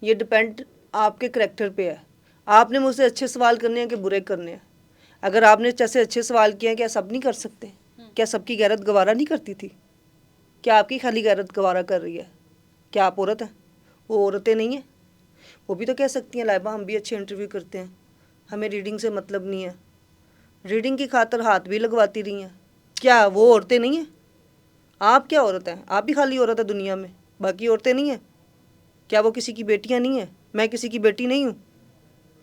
ये डिपेंड आपके करेक्टर पे है। आपने मुझसे अच्छे सवाल करने हैं कि बुरे करने हैं। अगर आपने जैसे अच्छे सवाल किए हैं, क्या सब नहीं कर सकते? क्या सबकी गैरत गवारा नहीं करती थी? क्या आपकी खाली गैरत गवारा कर रही है? क्या आप औरत हैं? वो औरतें नहीं हैं? वो भी तो कह सकती हैं लाइबा हम भी अच्छे इंटरव्यू करते हैं, हमें रीडिंग से मतलब नहीं है। रीडिंग की खातर हाथ भी लगवाती रही हैं। क्या वो औरतें नहीं हैं? आप क्या औरत हैं? आप भी खाली औरत है दुनिया में, बाकी औरतें नहीं हैं? क्या वो किसी की बेटियां नहीं हैं? मैं किसी की बेटी नहीं हूँ?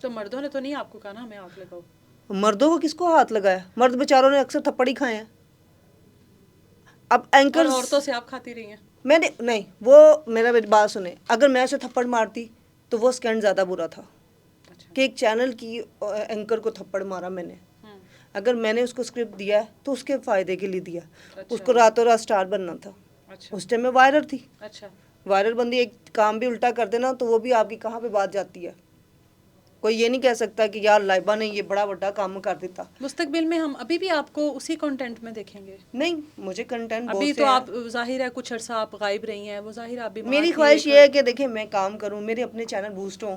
तो मर्दों ने तो नहीं आपको कहा ना हमें आग लगाओ?
मर्दों को किसको हाथ लगाया? मर्द बेचारों ने अक्सर थप्पड़ ही खाए हैं। अब
और
एंकर
औरतों से आप खाती रही हैं?
मैंने नहीं, वो मेरी बात सुने, अगर मैं उसे थप्पड़ मारती तो वो स्कैंड ज़्यादा बुरा था
अच्छा।
कि एक चैनल की एंकर को थप्पड़ मारा मैंने। अगर मैंने उसको स्क्रिप्ट दिया है तो उसके फ़ायदे के लिए दिया।
अच्छा।
उसको रातों रात स्टार बनना था।
अच्छा।
उस टाइम में वायरल थी।
अच्छा।
वायरल बंदी एक काम भी उल्टा कर देना तो वो भी आपकी कहाँ पे बात जाती है। कोई ये नहीं कह सकता कि यार लाइबा ने ये बड़ा बड़ा काम कर देता।
मुस्तकबिल में हम अभी भी आपको उसी कंटेंट में देखेंगे?
नहीं, मुझे कंटेंट
अभी तो आप जाहिर है कुछ अर्सा आप गायब रही हैं, वो जाहिर है आप बीमार
मेरी
थी,
ख्वाहिश
एक-
ये है कि देखें मैं काम करूं, मेरे अपने चैनल बूस्ट हों,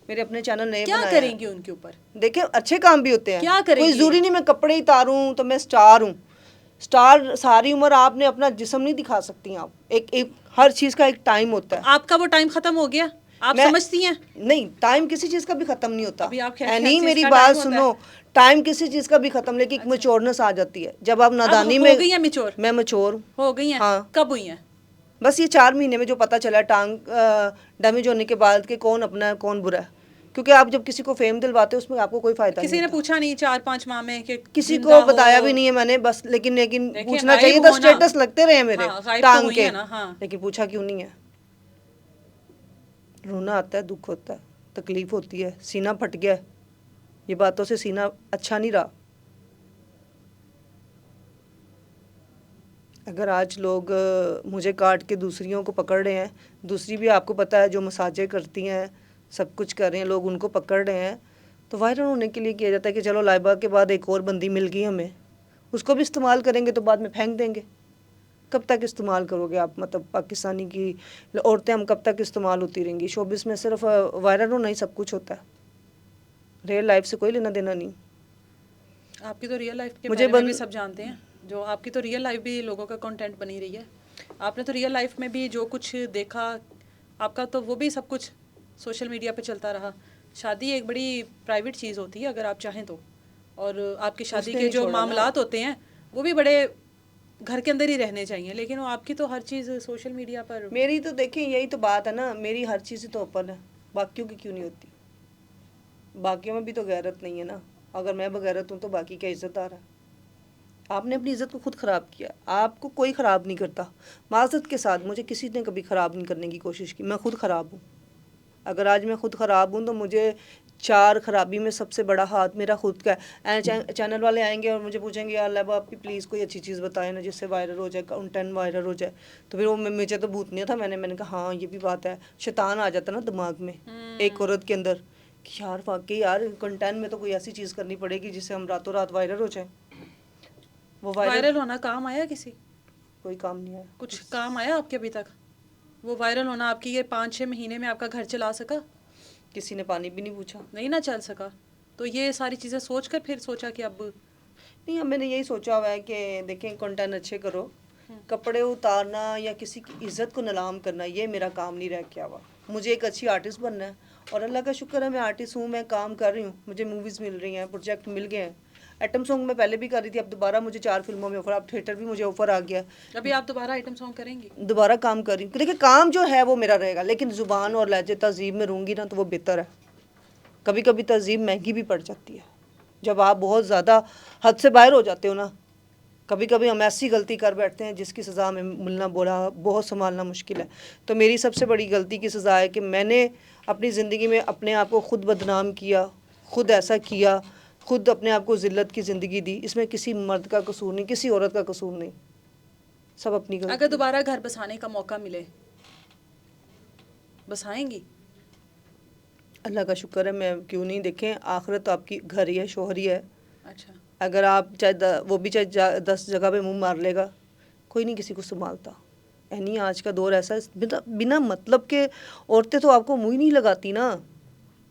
मेरे अपने चैनल नए
क्या
बनाए
करेंगी उनके ऊपर?
देखें अच्छे काम भी होते हैं।
क्या करेंगी?
कोई जरूरी नहीं मैं कपड़े ही उतारूं तो मैं स्टार हूं। स्टार सारी उम्र आपने अपना जिस्म नहीं दिखा सकती आप। एक हर चीज़ का एक टाइम होता है।
आपका वो टाइम खत्म हो गया, आप
मैं-
समझती हैं?
नहीं, टाइम किसी चीज़ का भी ख़त्म नहीं होता।
अभी आप खैर
नहीं,
चीज़
मेरी
का
बात
टाइम होता
सुनो, टाइम किसी चीज़ का भी ख़त्म, लेकिन एक मैच्योरनेस आ जाती है जब आप नादानी
अब
में।
हो गई है मैच्योर?
मैं मैच्योर हूँ।
हो गई हैं?
हाँ।
कब हुई हैं?
बस ये 4 महीने में जो पता चला टांग डैमेज होने के बाद कि कौन अपना है कौन बुरा है। क्योंकि आप जब किसी को फेम दिलवाते हो उसमें आपको कोई फायदा
किसी
नहीं
ने
होता।
पूछा नहीं 4-5 माह में कि
किसी
जिंदा
को बताया
हो?
भी नहीं है मैंने, बस लेकिन
देखिए,
पूछना
गायब
चाहिए था,
होना-
स्टेटस लगते रहे मेरे
हाँ, गायब तो
टांग
हुई
के,
है ना, हाँ।
लेकिन पूछा क्यों नहीं है। रोना आता है, दुख होता है, तकलीफ होती है, सीना फट गया है। ये बातों से सीना अच्छा नहीं रहा। अगर आज लोग मुझे काट के दूसरियों को पकड़ रहे हैं, दूसरी भी आपको पता है जो मसाजे करती हैं, सब कुछ कर रहे हैं, लोग उनको पकड़ रहे हैं, तो वायरल होने के लिए किया जाता है कि चलो लाइबा के बाद एक और बंदी मिल गई हमें, उसको भी इस्तेमाल करेंगे तो बाद में फेंक देंगे। कब तक इस्तेमाल करोगे आप? मतलब पाकिस्तानी की औरतें हम कब तक इस्तेमाल होती रहेंगी? शोबिस में सिर्फ वायरल होना ही सब कुछ होता है, रियल लाइफ से कोई लेना देना नहीं।
आपकी तो रियल लाइफ के
मुझे
बारे में भी सब जानते हैं, जो आपकी तो रियल लाइफ भी लोगों का कंटेंट बनी रही है। आपने तो रियल लाइफ में भी जो कुछ देखा आपका, तो वो भी सब कुछ सोशल मीडिया पे चलता रहा। शादी एक बड़ी प्राइवेट चीज़ होती है अगर आप चाहें तो, और आपकी शादी
उसने
के
नहीं
जो
छोड़ा ना।
मामलात होते हैं वो भी बड़े घर के अंदर ही रहने चाहिए, लेकिन वो आपकी तो हर चीज़ सोशल मीडिया पर।
मेरी तो देखिए यही तो बात है ना, मेरी हर चीज़ तो ओपन है, बाकियों की क्यों नहीं होती? बाकियों में भी तो गैरत नहीं है ना। अगर मैं बगैरत हूँ तो बाकी क्या इज्जतदार है? आपने अपनी इज्जत को खुद ख़राब किया, आपको कोई ख़राब नहीं करता। माज़रत के साथ, मुझे किसी ने कभी ख़राब नहीं करने की कोशिश की, मैं खुद ख़राब हूँ। अगर आज मैं खुद ख़राब हूँ तो मुझे 4 ख़राबी में सबसे बड़ा हाथ मेरा खुद का है। चैनल वाले आएंगे और मुझे पूछेंगे यार लैब आपकी प्लीज़ कोई अच्छी चीज़ बताएं ना जिससे वायरल हो जाए, कंटेंट वायरल हो जाए। तो फिर वो मुझे तो भूत नहीं था, मैंने कहा हाँ ये भी बात है। शैतान आ जाता ना दिमाग में एक औरत के अंदर कि यार वाकई यार कंटेंट में तो कोई ऐसी चीज़ करनी पड़ेगी जिससे हम रातों रात वायरल हो जाए। वो
वायरल होना काम आया किसी?
कोई काम नहीं आया।
कुछ काम आया आपके अभी तक? वो वायरल होना आपकी ये 5-6 महीने में आपका घर चला सका?
किसी ने पानी भी नहीं पूछा।
नहीं ना चल सका। तो ये सारी चीज़ें सोच कर फिर सोचा कि अब
नहीं, अब मैंने यही सोचा हुआ है कि देखें कंटेंट अच्छे करो, कपड़े उतारना या किसी की इज्जत को नीलाम करना ये मेरा काम नहीं रह गया हुआ। मुझे एक अच्छी आर्टिस्ट बनना है और अल्लाह का शुक्र है मैं आर्टिस्ट हूँ, मैं काम कर रही हूँ, मुझे मूवीज़ मिल रही हैं, प्रोजेक्ट मिल गए हैं। आइटम सॉन्ग मैं पहले भी कर रही थी, अब दोबारा मुझे 4 फिल्मों में ऑफर, अब थिएटर भी मुझे ऑफर आ गया।
अभी आप दोबारा आइटम सॉन्ग करेंगी?
दोबारा काम कर रही हूँ। देखिए काम जो है वो मेरा रहेगा, लेकिन ज़ुबान और लहजे तहज़ीब में रहूँगी ना तो वो बेहतर है। कभी कभी तहज़ीब महंगी भी पड़ जाती है जब आप बहुत ज़्यादा हद से बाहर हो जाते हो ना। कभी कभी हम ऐसी गलती कर बैठते हैं जिसकी सज़ा हमें मिलना बहुत संभालना मुश्किल है। तो मेरी सबसे बड़ी गलती की सज़ा है कि मैंने अपनी ज़िंदगी में अपने आप को खुद बदनाम किया, खुद ऐसा किया, खुद अपने आप को ज़िल्लत की ज़िंदगी दी। इसमें किसी मर्द का कसूर नहीं, किसी औरत का कसूर नहीं, सब अपनी गलती।
अगर दोबारा घर बसाने का मौका मिले बसाएंगी?
अल्लाह का शुक्र है, मैं क्यों नहीं। देखें आखिरत तो आपकी घर ही है, शोहर ही है।
अच्छा।
अगर आप चाहे वो भी चाहे 10 जगह पे मुंह मार लेगा, कोई नहीं किसी को संभालता। यानी आज का दौर ऐसा है, बिना मतलब के औरतें तो आपको मुँह ही नहीं लगाती ना।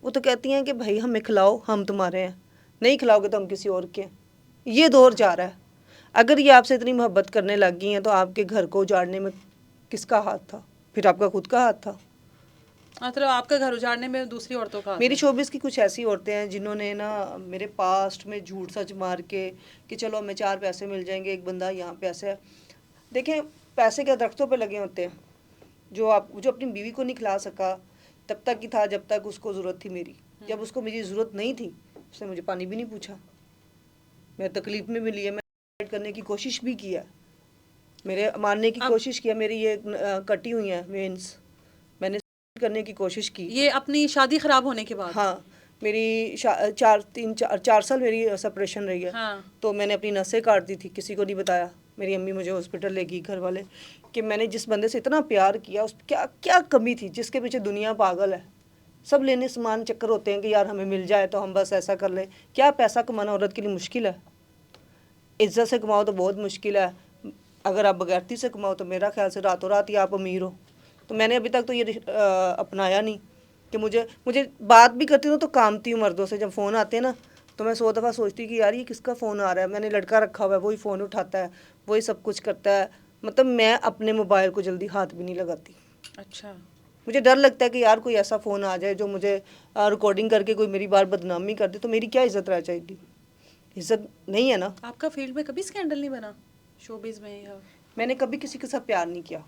वो तो कहती हैं कि भाई हमें खिलाओ, हम तुम्हारे हैं, नहीं खिलाओगे तो हम किसी और के हैं। ये दौर जा रहा है। अगर ये आपसे इतनी मोहब्बत करने लग गई हैं तो आपके घर को उजाड़ने में किसका हाथ था? फिर आपका खुद का हाथ था।
मतलब आपका घर उजाड़ने में दूसरी औरतों का हाथ
मेरी
है?
शोबिस की कुछ ऐसी औरतें हैं जिन्होंने ना मेरे पास्ट में झूठ सच मार के कि चलो हमें 4 पैसे मिल जाएंगे, एक बंदा यहाँ पे ऐसे है। देखें पैसे क्या दरख्तों पे लगे होते हैं। जो अपनी बीवी को नहीं खिला सका तब तक ही था जब तक उसको ज़रूरत थी मेरी। जब उसको मेरी ज़रूरत नहीं थी उसने मुझे पानी भी नहीं पूछा। मैं तकलीफ़ में मिली है, मैं करने की कोशिश भी किया, मेरे मारने की कोशिश किया, मेरी ये कटी हुई हैं वेन्स, मैंने करने की कोशिश की।
ये अपनी शादी खराब होने के बाद?
हाँ, मेरी 4 साल मेरी सेपरेशन रही है।
हाँ।
तो मैंने अपनी नसें काट दी थी, किसी को नहीं बताया। मेरी अम्मी मुझे हॉस्पिटल ले गई, घर वाले, कि मैंने जिस बंदे से इतना प्यार किया उस क्या क्या कमी थी जिसके पीछे दुनिया पागल है। सब लेने समान चक्कर होते हैं कि यार हमें मिल जाए तो हम बस ऐसा कर ले। क्या पैसा कमाना औरत के लिए मुश्किल है? इज्जत से कमाओ तो बहुत मुश्किल है। अगर आप बगैरती से कमाओ तो मेरा ख्याल से रातों रात ही आप अमीर हो। तो मैंने अभी तक तो ये अपनाया नहीं कि मुझे बात भी करती हूँ तो कामती हूँ मर्दों से। जब फ़ोन आते हैं ना तो मैं 100 दफ़ा सोचती हूँ कि यार ये किसका फ़ोन आ रहा है। मैंने लड़का रखा हुआ है, वही फ़ोन उठाता है, वही सब कुछ करता है। मतलब मैं अपने मोबाइल को जल्दी हाथ भी नहीं लगाती।
अच्छा।
मुझे डर लगता है कि यार कोई ऐसा फ़ोन आ जाए जो मुझे रिकॉर्डिंग करके कोई मेरी बार बदनामी कर दे तो मेरी क्या इज़्ज़त रह जाएगी? इज़्ज़त नहीं है ना।
आपका फील्ड में कभी स्कैंडल नहीं बना शोबिज़ में? या
मैंने कभी किसी के साथ प्यार नहीं किया,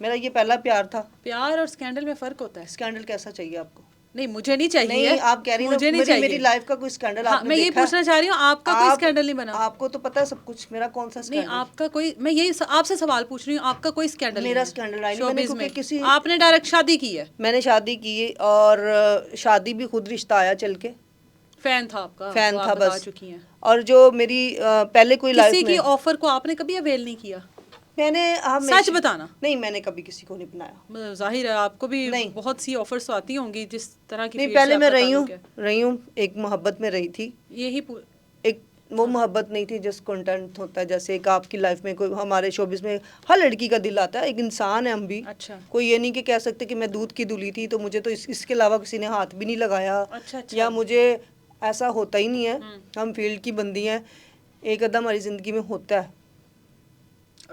मेरा ये पहला प्यार था।
प्यार और स्कैंडल में फ़र्क होता है?
स्कैंडल कैसा चाहिए आपको?
नहीं मुझे नहीं चाहिए।
नहीं आप कह रही
मुझे नहीं
मेरी
चाहिए।
लाइफ का कोई स्कैंडल
हाँ,
आपने
मैं यही
देखा है?
पूछना चाह रही हूँ, आपका कोई स्कैंडल नहीं बना?
आपको तो पता है सब कुछ, मेरा कौन सा
नहीं
स्कैंडल?
आपका कोई, मैं यही आपसे सवाल पूछ रही हूँ, आपका कोई स्कैंडल
मेरा
नहीं है
स्कैंडल नहीं। मैंने
शोबिज़
क्योंकि
में?
किसी
आपने डायरेक्ट शादी की है?
मैंने शादी की और शादी भी खुद रिश्ता आया चल के।
फैन था आपका?
फैन
तो
था
आप बता
बस।
चुकी हैं।
और जो मेरी पहले कोई लाइफ
किसी
में
की ऑफर को आपने कभी अवेल नहीं किया?
मैंने
सच बताना।
नहीं, मैंने कभी किसी को नहीं बनाया।
जाहिर है आपको भी
नहीं।
बहुत सी ऑफर्स तो आती होंगी जिस तरह की
नहीं,
फील्ड से
पहले मैं
आपका
रही
ताल्लुक है।
हूँ एक मोहब्बत में रही थी।
यही
एक वो मोहब्बत नहीं थी जिस कंटेंट होता है, जैसे एक आपकी लाइफ में कोई, हमारे शोबिस में हर लड़की का दिल आता है, एक इंसान है हम भी।
अच्छा।
कोई ये नहीं कि कह सकते कि मैं दूध की दूली थी तो मुझे तो इसके अलावा किसी ने हाथ भी नहीं लगाया।
अच्छा।
या मुझे ऐसा होता ही नहीं है। हम फील्ड की बंदी हैं, एक अदम हमारी ज़िंदगी में होता है।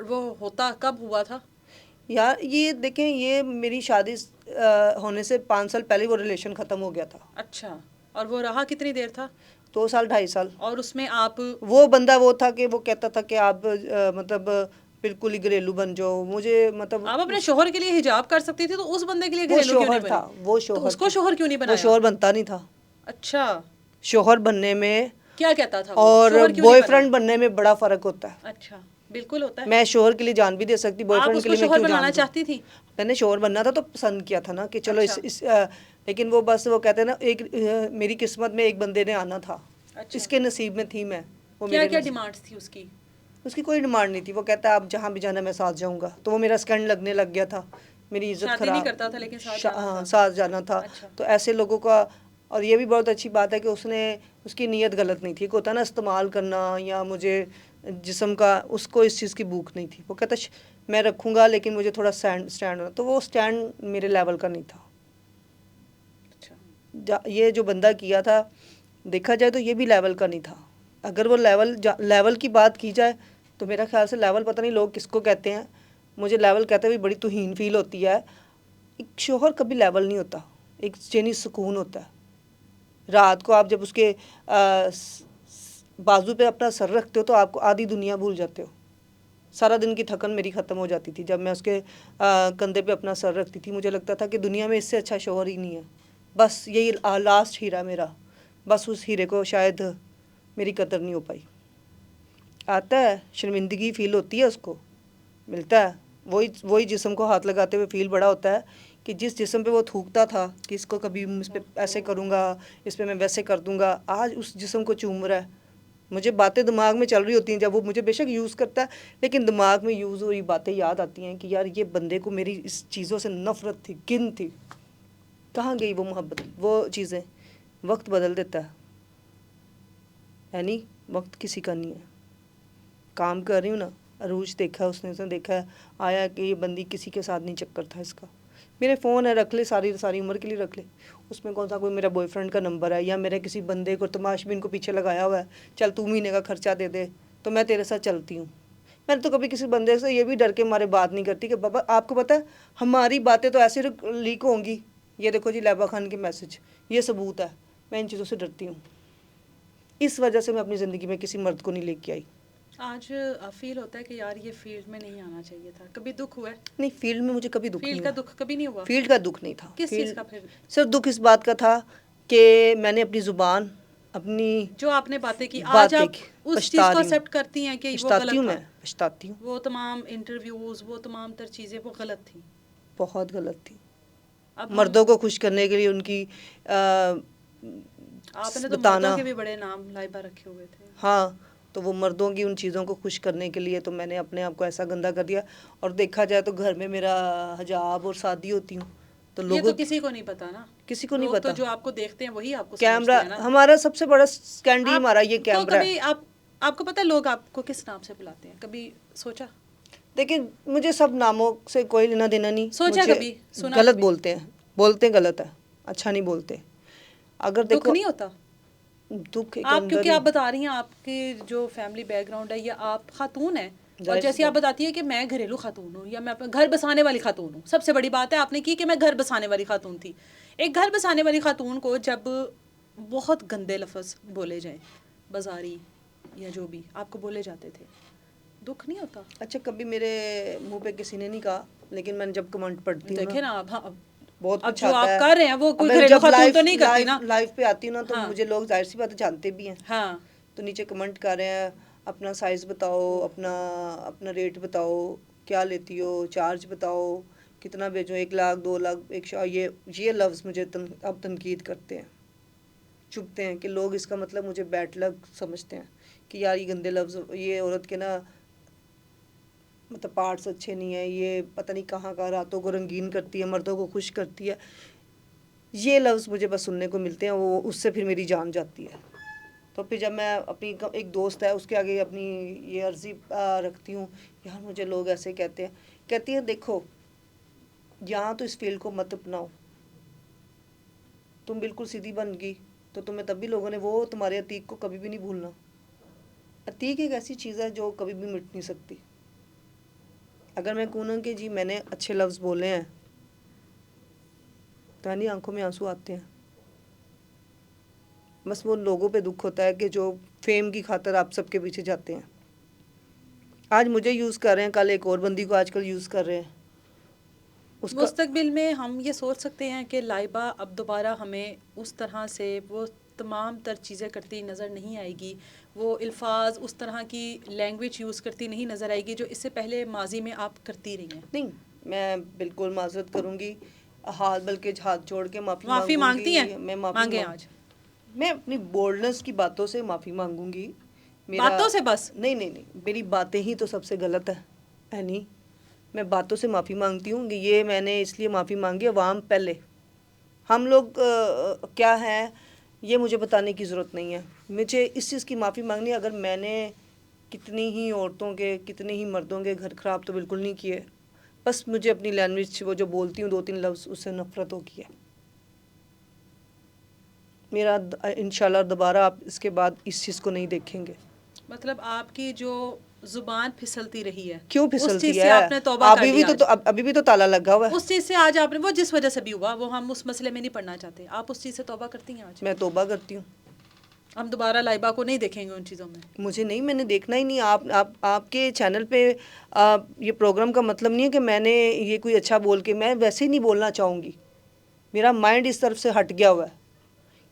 वो होता कब हुआ था?
यार ये देखें, ये मेरी शादी होने से 5 साल पहले वो रिलेशन ख़त्म हो गया था।
अच्छा। और वो रहा कितनी देर था?
2 साल 2.5 साल।
और उसमें आप
वो बंदा वो था कि वो कहता था कि आप मतलब बिल्कुल ही घरेलू बन जाओ। मुझे मतलब
आप अपने शोहर के लिए हिजाब कर सकती थी तो उस बंदे के लिए
वो
घरेलू क्यों नहीं
शोहर था,
बनी?
वो
तो
शोहर
उसको शोहर क्यों नहीं
वो
बनाया?
शोहर बनता नहीं था।
अच्छा,
शोहर बनने में
क्या कहता था वो?
और
शोहर क्यों नहीं बना?
बॉयफ्रेंड बनने में बड़ा फ़र्क होता है।
अच्छा, बिल्कुल होता है।
मैं शोहर के लिए जान भी दे सकती,
आप
बॉयफ्रेंड के
उसको
लिए मैं
शोहर
क्यों जान
बनाना
दूँ?
चाहती थी?
मैंने शोहर बनना था तो पसंद किया था ना कि चलो
अच्छा।
लेकिन वो बस वो कहते हैं ना, एक मेरी किस्मत में एक बंदे ने आना था,
अच्छा,
इसके नसीब में थी मैं, वो
क्या
मेरे
क्या
नसीब।
डिमांड्स थी उसकी?
उसकी कोई डिमांड नहीं थी, वो कहता आप जहाँ भी जाना मैं साथ जाऊँगा, तो वो मेरा स्कैंड लगने लग गया था, मेरी इज्जत
शादी नहीं
खराब।
करता था लेकिन साथ जाना
हाँ,
था।
साथ जाना था।
अच्छा।
तो ऐसे लोगों का, और ये भी बहुत अच्छी बात है कि उसने, उसकी नीयत गलत नहीं थी। एक होता है ना इस्तेमाल करना, या मुझे जिस्म का, उसको इस चीज़ की भूख नहीं थी। वो कहता मैं रखूँगा लेकिन मुझे थोड़ा स्टैंड होना, तो वो स्टैंड मेरे लेवल का नहीं था।
अच्छा,
ये जो बंदा किया था, देखा जाए तो ये भी लेवल का नहीं था। अगर वो लेवल की बात की जाए तो मेरा ख्याल से लेवल, पता नहीं लोग किसको कहते हैं, मुझे लेवल कहते हुए बड़ी तुहीन फील होती है। एक शोहर कभी लेवल नहीं होता, एक चैनी सुकून होता है। रात को आप जब उसके बाजू पे अपना सर रखते हो तो आपको आधी दुनिया भूल जाते हो। सारा दिन की थकन मेरी ख़त्म हो जाती थी जब मैं उसके कंधे पे अपना सर रखती थी। मुझे लगता था कि दुनिया में इससे अच्छा शोहर ही नहीं है, बस यही लास्ट हीरा मेरा, बस उस हीरे को शायद मेरी कदर नहीं हो पाई। आता है, शर्मिंदगी फील होती है, उसको मिलता है, वही जिस्म को हाथ लगाते हुए फील बड़ा होता है कि जिस जिस्म पे वो थूकता था कि इसको कभी इस पे ऐसे करूँगा, इस पे मैं वैसे कर दूँगा, आज उस जिस्म को चूम रहा है। मुझे बातें दिमाग में चल रही होती हैं जब वो मुझे बेशक यूज़ करता है, लेकिन दिमाग में यूज़ हुई बातें याद आती हैं कि यार ये बंदे को मेरी इस चीज़ों से नफ़रत थी, घिन थी। कहाँ गई वो मोहब्बत, वो चीज़ें? वक्त बदल देता है नहीं, वक्त किसी का नहीं है। काम कर रही हूँ ना, अरूज देखा है उसने देखा है, आया कि ये बंदी किसी के साथ नहीं चक्कर था इसका। मेरे फ़ोन है, रख ले, सारी सारी उम्र के लिए रख ले। उसमें कौन सा कोई मेरा बॉयफ्रेंड का नंबर है, या मेरे किसी बंदे को तमाशबीन को पीछे लगाया हुआ है, चल तू महीने का खर्चा दे दे तो मैं तेरे साथ चलती हूँ। मैंने तो कभी किसी बंदे से ये भी डर के मारे बात नहीं करती कि बाबा आपको पता है हमारी बातें तो ऐसे लीक होंगी। ये देखो जी, लैबा खान के मैसेज, ये सबूत है। मैं इन चीज़ों से डरती हूँ, इस वजह से मैं अपनी ज़िंदगी में किसी मर्द को नहीं लेके आई।
आज फील होता है कि यार ये फील्ड में नहीं आना चाहिए था। कभी दुख हुआ है?
नहीं, फील्ड में मुझे कभी दुख नहीं
फील्ड का
हुआ।
दुख कभी नहीं हुआ?
फील्ड का दुख नहीं था।
किस चीज़
फील्ड
का फिर?
सिर्फ दुख इस बात का था कि मैंने अपनी ज़ुबान, अपनी
जो आपने बातें की, आज
बातें
आप
की,
उस चीज़
पछता
को
रही हूँ,
एक्सेप्ट करती हैं कि वो
पछताती
गलत
हूँ,
था?
मैं पछताती हूँ।
वो तमाम इंटरव्यूज़, वो तमाम तर चीज़ें वो गलत थी।
बहुत गलत थी।
अब हम,
मर्दों को खुश करने के लिए उनकी
आपने तो मर्दों
बताना,
के भी बड़े नाम लाइबा रखे हुए थे।
हाँ, तो वो मर्दों की उन चीज़ों को खुश करने के लिए तो मैंने अपने आप को ऐसा गंदा कर दिया। और देखा जाए तो घर में मेरा हिजाब और शादी होती हूँ तो
ये
लोगों
तो किसी को नहीं पता ना।
किसी को नहीं
लोग तो
पता।
जो आपको देखते हैं वही आपको समझते
कैमरा,
हैं ना।
हमारा सबसे बड़ा स्कैंड ही हमारा ये
आपको
कैमरा
कभी
है।
आपको पता है लोग आपको किस नाम से बुलाते हैं? कभी सोचा?
देखिए, मुझे सब नामों से कोई लेना देना नहीं।
सोचा
मुझे
कभी? सुना
गलत
कभी?
बोलते हैं गलत है, अच्छा नहीं बोलते। अगर
दुख
देखो,
नहीं होता?
दुख एक
आप,
अंदर
क्योंकि
ही।
आप बता रही हैं आपके जो फैमिली बैकग्राउंड है, या आप खातून हैं, और
जाहिर सी
जैसे आप
बात,
बताती है कि मैं घरेलू खातून हूँ, या मैं अपना घर बसाने वाली खातून हूँ। सबसे बड़ी बात है आपने की कि मैं घर बसाने वाली खातून थी। एक घर बसाने वाली खातून को जब बहुत गंदे लफ्ज़ बोले जाएं, बाजारी या जो भी आपको बोले जाते थे, दुख नहीं होता?
अच्छा कभी मेरे मुंह पे किसी ने नहीं कहा, लेकिन मैंने जब कमेंट पढ़ती हूँ ना,
देखे ना आप, हाँ,
बहुत
अब
कुछ
जो
आता
आप
है।
कर रहे हैं वो
अब
कोई
मैं
घरेलू
जब
खातून तो
लाइव
नहीं करती
लाइव
ना।
लाइव पे आती हूँ ना, तो
हाँ,
मुझे लोग जाहिर सी बात है जानते भी हैं।
हाँ,
तो नीचे कमेंट कर रहे हैं, अपना साइज़ बताओ, अपना अपना रेट बताओ, क्या लेती हो, चार्ज बताओ, कितना भेजो, 1 लाख 2 लाख, ये लफ्ज़ मुझे अब तनकीद करते हैं, चुभते हैं कि लोग इसका मतलब मुझे बैड लक समझते हैं कि यार ये गंदे लफ्ज़, ये औरत के ना मतलब पार्ट्स अच्छे नहीं है, ये पता नहीं कहाँ का रातों को रंगीन करती है, मर्दों को खुश करती है। ये लफ्ज़ मुझे बस सुनने को मिलते हैं, वो उससे फिर मेरी जान जाती है। तो फिर जब मैं अपनी एक दोस्त है उसके आगे अपनी ये अर्ज़ी रखती हूँ, यार मुझे लोग ऐसे कहते हैं, कहती हैं देखो यहाँ तो इस फील्ड को मत अपनाओ, तुम बिल्कुल सीधी बन गई तो तुम्हें तब भी लोगों ने वो तुम्हारे अतीक को कभी भी नहीं भूलना। अतीक एक ऐसी चीज़ है जो कभी भी मिट नहीं सकती। अगर मैं कहूँ ना कि जी मैंने अच्छे लफ्ज़ बोले हैं तो नहीं, आंखों में आंसू आते हैं। बस वो लोगों पे दुख होता है कि जो फेम की खातर आप सबके पीछे जाते हैं। आज मुझे यूज़ कर रहे हैं, कल एक और बंदी को आजकल यूज़ कर रहे हैं। उसका
मुस्तकबिल में हम ये सोच सकते हैं कि लाइबा अब दोबारा हमें उस तरह से वो तमाम तर चीज़ें करती नज़र नहीं आएगी, वो अल्फाज उस तरह की लैंग्वेज यूज़ करती नहीं नज़र आएगी जो इससे पहले माजी में आप करती रही हैं।
नहीं, मैं बिल्कुल माजरत करूंगी, हाथ बल्कि हाथ जोड़ के माफ़ी
माफ़ी मांगती हैं?
मांगूंगी। मैं माफ़ी
मांगे
मांग
आज
मैं अपनी बोल्डनेस की बातों से माफ़ी मांगूंगी। मेरा
बातों से बस।
नहीं नहीं नहीं, मेरी बातें ही तो सबसे गलत है नहीं। मैं बातों से माफ़ी मांगती हूँ कि ये मैंने इसलिए माफ़ी मांगी, अवाम पहले, हम लोग क्या हैं ये मुझे बताने की ज़रूरत नहीं है। मुझे इस चीज़ की माफ़ी मांगनी है, अगर मैंने कितनी ही औरतों के कितने ही मर्दों के घर ख़राब तो बिल्कुल नहीं किए, बस मुझे अपनी लैंग्वेज वो जो बोलती हूँ 2-3 लफ्ज़ उससे नफ़रत होगी है। मेरा इंशाल्लाह दोबारा आप इसके बाद इस चीज़ को नहीं देखेंगे।
मतलब आपकी जो ज़ुबान फिसलती रही है,
क्यों
उस
फिसलती
चीज़ से
है?
आपने तौबा कर
अभी भी
लिया आज।
अभी भी तो ताला लगा हुआ है।
उस चीज़ से आज आपने, वो जिस वजह से भी हुआ वो हम उस मसले में नहीं पढ़ना चाहते, आप उस चीज़ से तौबा करती हैं आज?
मैं तौबा करती हूँ।
हम दोबारा लाइबा को नहीं देखेंगे उन चीज़ों में।
मुझे नहीं, मैंने देखना ही नहीं। आप आपके चैनल पे ये प्रोग्राम का मतलब नहीं है कि मैंने ये कोई अच्छा बोल के, मैं वैसे ही नहीं बोलना चाहूँगी। मेरा माइंड इस तरफ से हट गया हुआ है।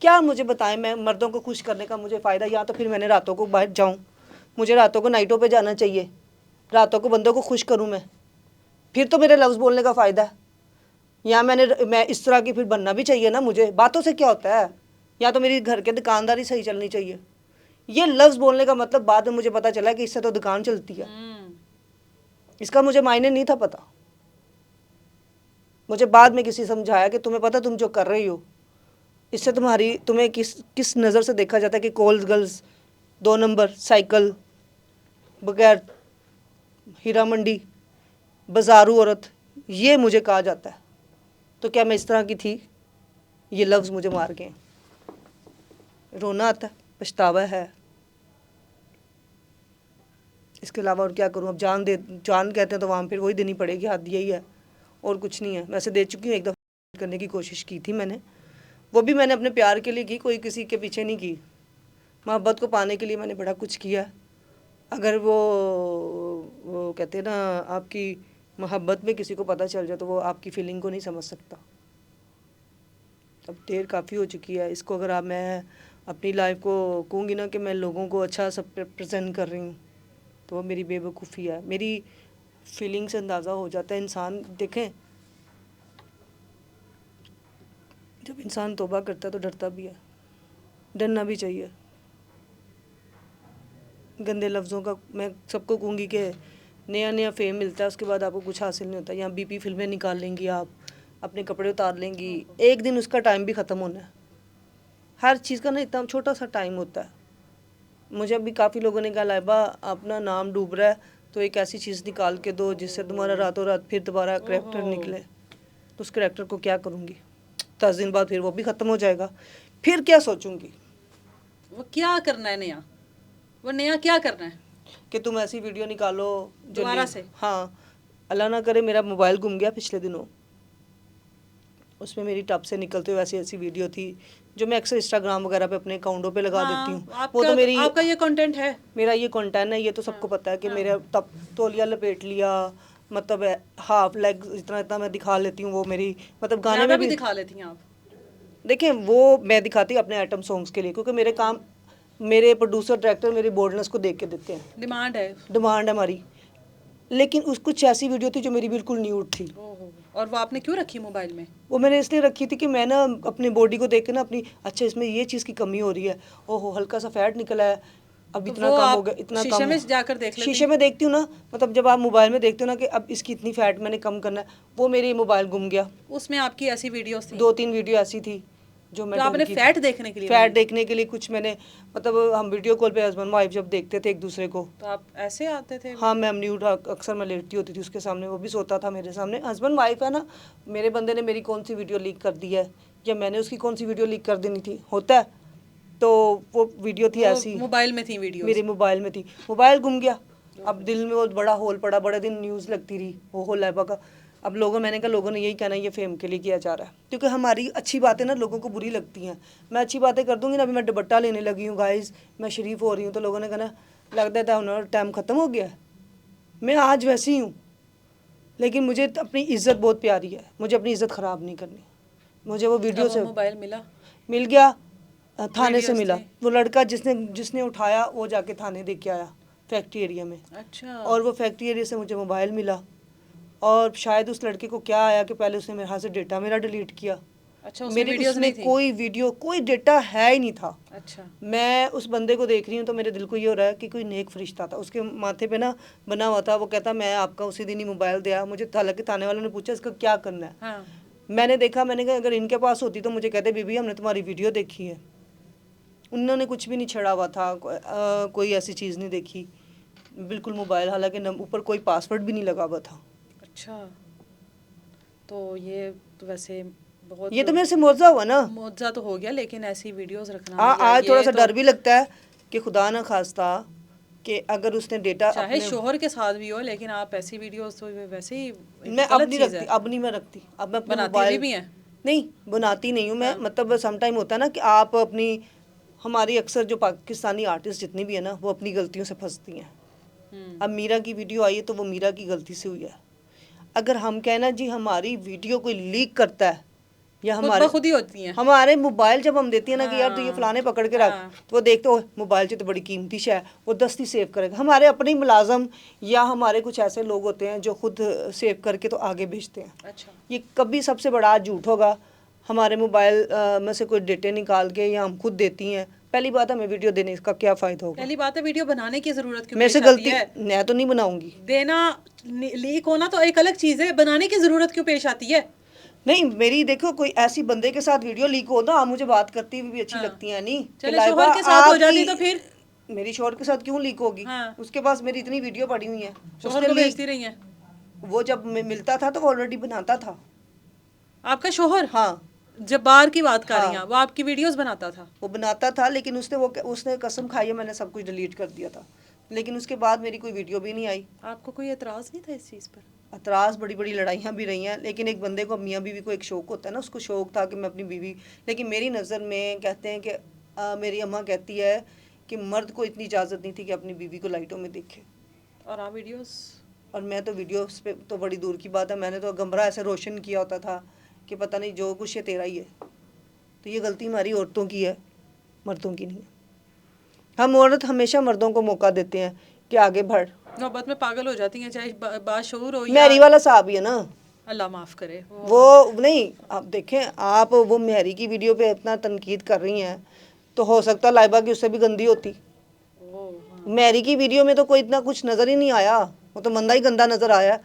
क्या मुझे बताएं, मैं मर्दों को खुश करने का मुझे फ़ायदा, या तो फिर मैंने रातों को बाहर जाऊँ, मुझे रातों को नाइटों पे जाना चाहिए, रातों को बंदों को खुश करूँ मैं, फिर तो मेरे लफ्ज़ बोलने का फ़ायदा है। या मैं इस तरह की फिर बनना भी चाहिए ना मुझे। बातों से क्या होता है? या तो मेरी घर के दुकानदारी सही चलनी चाहिए। ये लफ्ज़ बोलने का मतलब बाद में मुझे पता चला कि इससे तो दुकान चलती है। इसका मुझे मायने नहीं था पता। मुझे बाद में किसी समझाया कि तुम्हें पता तुम जो कर रही हो इससे तुम्हें किस नज़र से देखा जाता है, कि कॉल्स गर्ल्स, 2 नंबर, साइकिल, बगैर हीरा मंडी, बाजारू औरत, ये मुझे कहा जाता है। तो क्या मैं इस तरह की थी? ये लफ्ज़ मुझे मार गए। रोना आता है, पछतावा है, इसके अलावा और क्या करूँ? अब जान कहते हैं तो वहाँ फिर वही देनी पड़ेगी, हद यही है और कुछ नहीं है। वैसे दे चुकी हूँ, एक दफ़ा करने की कोशिश की थी मैंने, वो भी मैंने अपने प्यार के लिए की, कोई किसी के पीछे नहीं की। मोहब्बत को पाने के लिए मैंने बड़ा कुछ किया। अगर वो कहते हैं ना, आपकी मोहब्बत में किसी को पता चल जाए तो वो आपकी फीलिंग को नहीं समझ सकता। अब देर काफ़ी हो चुकी है। इसको अगर आप, मैं अपनी लाइफ को कहूँगी ना कि मैं लोगों को अच्छा सब प्रेजेंट कर रही हूँ, तो वो मेरी बेवकूफ़ी है। मेरी फीलिंग से अंदाज़ा हो जाता है इंसान। देखें, जब इंसान तौबा करता है तो डरता भी है, डरना भी चाहिए। गंदे लफ्ज़ों का मैं सबको कहूँगी कि नया नया फेम मिलता है, उसके बाद आपको कुछ हासिल नहीं होता। यहाँ बीपी फिल्में निकाल लेंगी आप, अपने कपड़े उतार लेंगी, एक दिन उसका टाइम भी ख़त्म होना है। हर चीज़ का ना इतना छोटा सा टाइम होता है। मुझे अभी काफ़ी लोगों ने कहा, लाइबा अपना नाम डूब रहा है तो एक ऐसी चीज़ निकाल के दो जिससे तुम्हारा रातों रात फिर दोबारा करैक्टर निकले। तो उस करैक्टर को क्या करूँगी? 10 दिन बाद फिर वो भी ख़त्म हो जाएगा। फिर क्या सोचूंगी?
वो क्या करना है नया? वो नया क्या करना है?
कि तुम ऐसी वीडियो निकालो जो
दोबारा से?
हाँ, अल्लाह ना करे मेरा मोबाइल गुम गया पिछले दिनों, उसमें मेरी टब से निकलते हुए ऐसी ऐसी वीडियो थी जो मैं अक्सर इंस्टाग्राम वगैरह पे अपने अकाउंटों पे लगा देती हूँ। वो तो मेरी,
आपका ये कंटेंट है,
मेरा ये कंटेंट है, ये तो सबको पता है कि मेरा तब तौलिया लपेट लिया, मतलब हाफ लेग इतना इतना मैं दिखा लेती हूँ। वो मेरी मतलब गाने
ज़्यादा
में
भी
भी
दिखा लेती हैं आप।
देखें, वो मैं दिखाती हूँ अपने आइटम सॉन्ग्स के लिए, क्योंकि मेरे काम, मेरे प्रोड्यूसर डायरेक्टर मेरी बोल्डनेस को देख के देते हैं।
डिमांड है।
डिमांड है हमारी। लेकिन उस कुछ ऐसी वीडियो थी जो मेरी बिल्कुल न्यूड थी।
ओहो, और वो आपने क्यों रखी मोबाइल में?
वो मैंने इसलिए रखी थी कि मैं ना अपनी बॉडी को देख के ना अपनी, अच्छा इसमें ये चीज़ की कमी हो रही है, ओहो हल्का सा फैट निकला है, अब
तो
इतना
वो
कम हो
आप
गया, इतना
शीशे
कम
में जाकर देख लेती
शीशे
हैं?
में देखती हूँ ना, मतलब जब आप मोबाइल में देखते हो ना कि अब इसकी इतनी फैट मैंने कम करना है, वो मेरी मोबाइल गुम गया।
उसमें आपकी ऐसी वीडियोस थी
2-3 वीडियो ऐसी थी जो मैं
जो
डर
आपने
की
फैट देखने के लिए
फैट
बनाई?
देखने के लिए कुछ मैंने, मतलब हम वीडियो कॉल पे हस्बैंड वाइफ जब देखते थे एक दूसरे को,
तो आप ऐसे आते थे?
हाँ मैं न्यूड अक्सर मैं लेटती होती थी उसके सामने, वो भी सोता था मेरे सामने। हस्बैंड वाइफ है ना, मेरे बंदे ने मेरी कौन सी वीडियो लीक कर दी है या मैंने उसकी कौन सी वीडियो लीक कर देनी थी, होता है। तो वो वीडियो थी
वो
ऐसी,
मोबाइल में थी वीडियोस?
मेरे मोबाइल में थी, मोबाइल गुम गया। अब दिल में वो बड़ा होल पड़ा, बड़े दिन न्यूज़ लगती रही वो हो लाइबा का। अब मैंने कहा लोगों ने यही कहना है ये फेम के लिए किया जा रहा है, क्योंकि हमारी अच्छी बातें ना लोगों को बुरी लगती हैं। मैं अच्छी बातें कर दूंगी ना, अभी मैं दुपट्टा लेने लगी हूँ गाइस, मैं शरीफ हो रही हूँ, तो लोगों ने कहना लगता था टाइम ख़त्म हो गया है। मैं आज वैसी हूँ, लेकिन मुझे अपनी इज्जत बहुत प्यारी है, मुझे अपनी इज्जत ख़राब नहीं करनी। मुझे वो वीडियो से
मोबाइल
मिल गया, थाने से
वीडियोस
मिला।
थे।
वो लड़का जिसने जिसने उठाया वो जाके थाने दे के आया फैक्ट्री एरिया में,
अच्छा।
और वो फैक्ट्री एरिया से मुझे मोबाइल मिला। और शायद उस लड़के को क्या आया कि पहले उसने मेरे हाथ से डेटा मेरा डिलीट किया।
अच्छा, उसमें
मेरे
वीडियोस
उसमें
नहीं थी।
कोई वीडियो कोई डेटा है ही नहीं था।
अच्छा।
मैं उस बंदे को देख रही हूँ तो मेरे दिल को ये हो रहा है कि कोई नेक फरिश्ता था। उसके माथे पे ना बना हुआ था, वो कहता मैं आपका उसी दिन ही मोबाइल दिया मुझे। हालांकि थाने वालों ने पूछा इसका क्या करना है।
हाँ।
मैंने देखा, मैंने कहा अगर इनके पास होती तो मुझे कहते बीबी हमने तुम्हारी वीडियो देखी है। उन्होंने कुछ भी नहीं छेड़ा हुआ था, कोई ऐसी चीज़ नहीं देखी, बिल्कुल मोबाइल, हालांकि ऊपर कोई पासवर्ड भी नहीं लगा हुआ था।
अच्छा, तो ये तो वैसे बहुत
ये तो मेरे से मुआवजा हुआ ना।
मुआवजा तो हो गया, लेकिन ऐसी वीडियोस रखना
आज थोड़ा सा
तो
डर भी लगता है कि खुदा ना खास्ता कि अगर उसने डेटा
चाहे
अपने,
शोहर के साथ भी हो, लेकिन आप ऐसी वीडियोस तो वैसे ही
मैं अब
गलत
नहीं
चीज़
रखती,
है।
अब नहीं मैं रखती, अब मैं अपने
बनाती
मोबाइल
भी हैं।
नहीं बनाती नहीं हूँ मैं।
हाँ।
मतलब सम टाइम होता है ना कि आप अपनी, हमारी अक्सर जो पाकिस्तानी आर्टिस्ट जितनी भी है ना वो अपनी गलतियों से फंसती हैं। अब मीरा की वीडियो आई है तो वो मीरा की गलती से हुई है। अगर हम कहना जी हमारी वीडियो कोई लीक करता है या
खुद
हमारे
ब खुद ही होती हैं।
हमारे मोबाइल जब हम देती है ना कि यार तो ये
हाँ।
फलाने पकड़ के रख,
हाँ।
तो वो देखते हो मोबाइल तो बड़ी कीमती शय है, वो दस्ती सेव करेगा। हमारे अपने ही मुलाजम या हमारे कुछ ऐसे लोग होते हैं जो खुद सेव करके तो आगे भेजते हैं।
अच्छा।
ये कभी सबसे बड़ा झूठ होगा हमारे मोबाइल में से कोई डेटे निकाल के या हम खुद देती हैं। पहली बात हमें वीडियो देने का क्या फ़ायदा होगा?
पहली बात है, वीडियो बनाने की जरूरत क्यों
मेरे
पेश
से
आती
गलती
है?
मैं तो नहीं बनाऊंगी।
देना लीक होना तो एक अलग चीज है, बनाने की जरूरत क्यों पेश आती है?
नहीं मेरी देखो कोई ऐसी बंदे के साथ वीडियो लीक हो ना, आप मुझे बात करती हुई भी अच्छी
हाँ।
लगती है नहीं कि
चले
लाइबा
शोहर के साथ हो जाती
आपकी,
तो फिर
मेरी शोहर के साथ क्यों लीक होगी?
हाँ।
उसके पास मेरी इतनी वीडियो पड़ी हुई है,
शोहर
उसने
को
लीक,
भेजती रही हैं।
वो जब मिलता था तो वो ऑलरेडी बनाता था।
आपका शोहर
हाँ
जब्बार की बात कर रही हैं,
हाँ
वो आपकी वीडियोस बनाता था।
वो बनाता था, लेकिन उसने कसम खाई है मैंने सब कुछ डिलीट कर दिया था। लेकिन उसके बाद मेरी कोई वीडियो भी नहीं आई।
आपको कोई एतराज नहीं था इस चीज पर?
अतराज़, बड़ी बड़ी लड़ाइयाँ भी रही हैं, लेकिन एक बंदे को मियाँ बीवी को एक शौक़ होता है ना, उसको शौक़ था कि मैं अपनी बीवी, लेकिन मेरी नज़र में कहते हैं कि मेरी अम्मा कहती है कि मर्द को इतनी इजाज़त नहीं थी कि अपनी बीवी को लाइटों में देखे।
और आप वीडियोस?
और मैं तो वीडियोस पे तो बड़ी दूर की बात है, मैंने तो गमरा ऐसे रोशन किया होता था कि पता नहीं जो कुछ ये तेरा ही है। तो ये गलती हमारी औरतों की है, मर्दों की नहीं है। हम औरत हमेशा मर्दों को मौका देते हैं कि आगे बढ़।
नौबत में पागल हो जाती हैं, चाहे बाशऊर हो या
मैरी वाला साहब ही है ना,
अल्लाह माफ करे
वो नहीं। आप देखें, आप वो मेहरी की वीडियो पे इतना तनकीद कर रही हैं तो हो सकता लाइबा की उससे भी गंदी होती। मेहरी की वीडियो में तो कोई इतना कुछ नज़र ही नहीं आया, वो तो मंदा ही गंदा नज़र आया।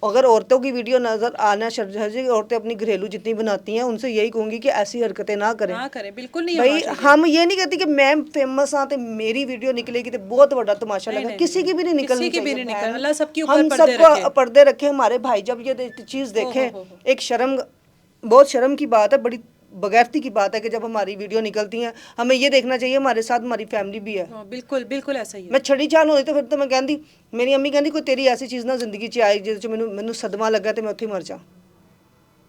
अगर औरतों की वीडियो नज़र आना शर्जी, औरतें अपनी घरेलू जितनी बनाती हैं उनसे यही कहूँगी कि ऐसी हरकतें ना करें।
ना करें, बिल्कुल नहीं
भाई
होना चाहिए।
हम ये नहीं कहती कि मैं फेमस हाँ तो मेरी वीडियो निकलेगी तो बहुत बड़ा तमाशा
नहीं,
लगा,
नहीं,
किसी की भी नहीं निकलनी
किसी की भी
चाहिए
नहीं
बहन।
निकल, अल्लाह सबके ऊपर
हम
पर्दे
सबको
रखे।
पर्दे रखे। हमारे भाई जब ये चीज़ देखें,
हो।
एक शर्म, बहुत शर्म की बात है, बड़ी बगैरती की बात है कि जब हमारी वीडियो निकलती हैं हमें ये देखना चाहिए हमारे साथ हमारी फैमिली भी है।
हाँ, बिल्कुल बिल्कुल ऐसा ही है।
मैं छड़ी चाल होती तो फिर तो मैं कहती, मेरी अम्मी कहती कोई तेरी ऐसी चीज़ ना जिंदगी च आई जो मैनू सदमा लगा तो मैं उत्थे मर जा।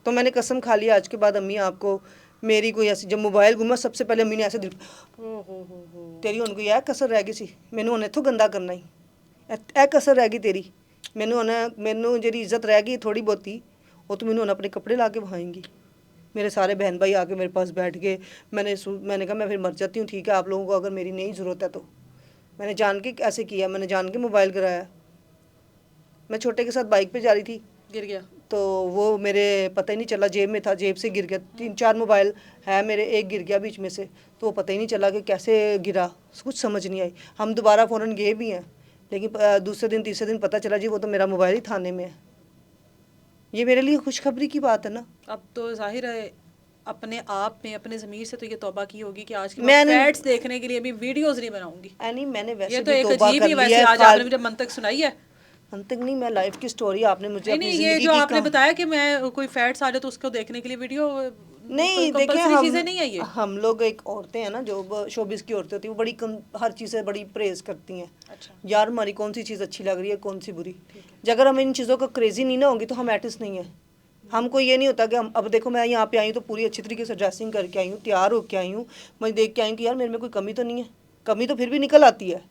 तो मैंने कसम खा लिया आज के बाद अम्मी आपको मेरी कोई ऐसी, जब मोबाइल गुमा सबसे पहले अम्मी ने ऐसे दिल, तेरी हुन कोई ऐ कसर रह गई सी, मैनू हुन इत्थों गंदा करना ही, ऐ कसर रह गई तेरी, मैनू जेरी इज्जत रह गई थोड़ी बहुती वो तो मैनू हुन अपने कपड़े ला के वहाएंगी। मेरे सारे बहन भाई आके मेरे पास बैठ गए। मैंने कहा मैं फिर मर जाती हूँ, ठीक है आप लोगों को अगर मेरी नहीं ज़रूरत है तो। मैंने जान के ऐसे किया, मैंने जान के मोबाइल गिराया। मैं छोटे के साथ बाइक पे जा रही थी,
गिर गया
तो वो मेरे पता ही नहीं चला, जेब में था, जेब से गिर गया। 3-4 मोबाइल है मेरे, एक गिर गया बीच में से, तो वो पता ही नहीं चला कि कैसे गिरा, कुछ समझ नहीं आई। हम दोबारा फ़ौरन गए भी हैं, लेकिन दूसरे दिन तीसरे दिन पता चला जी वो तो मेरा मोबाइल ही थाने में है। ये मेरे लिए खुशखबरी की बात है ना।
अब तो जाहिर है अपने आप में, अपने ज़मीर से तो ये तौबा की होगी कि आज के
मैंने
फैट्स देखने के लिए अभी वीडियोस नहीं बनाऊंगी।
नहीं मैंने वैसे
ये तो
भी
एक
तौबा
अजीब
कर
ही,
लिया
वैसे
है।
आज आपने मुझे मंतक सुनाई है।
अंत नहीं, मैं लाइफ की स्टोरी आपने मुझे अपनी
नहीं, ये
जिंदगी
जो
की
आपने बताया कि मैं कोई फैट्स आ जाए तो उसको देखने के लिए वीडियो,
नहीं देखें,
कंपल्सरी चीज़ें नहीं है ये।
हम लोग एक औरतें हैं ना जो शोबिस की औरतें होती हैं, वो बड़ी हर चीज़ से बड़ी प्रेज करती हैं।
अच्छा।
यार हमारी कौन सी चीज़ अच्छी लग रही है, कौन सी बुरी। अगर हम इन चीज़ों का क्रेजी नहीं ना होंगी तो हम आर्टिस्ट नहीं है। हमको ये नहीं होता कि हम, अब देखो मैं यहाँ पे आई हूँ तो पूरी अच्छी तरीके से ड्रेसिंग करके आई हूँ, तैयार होके आई हूँ, मैं देख के आई हूँ कि यार मेरे में कोई कमी तो नहीं है। कमी तो फिर भी निकल आती है,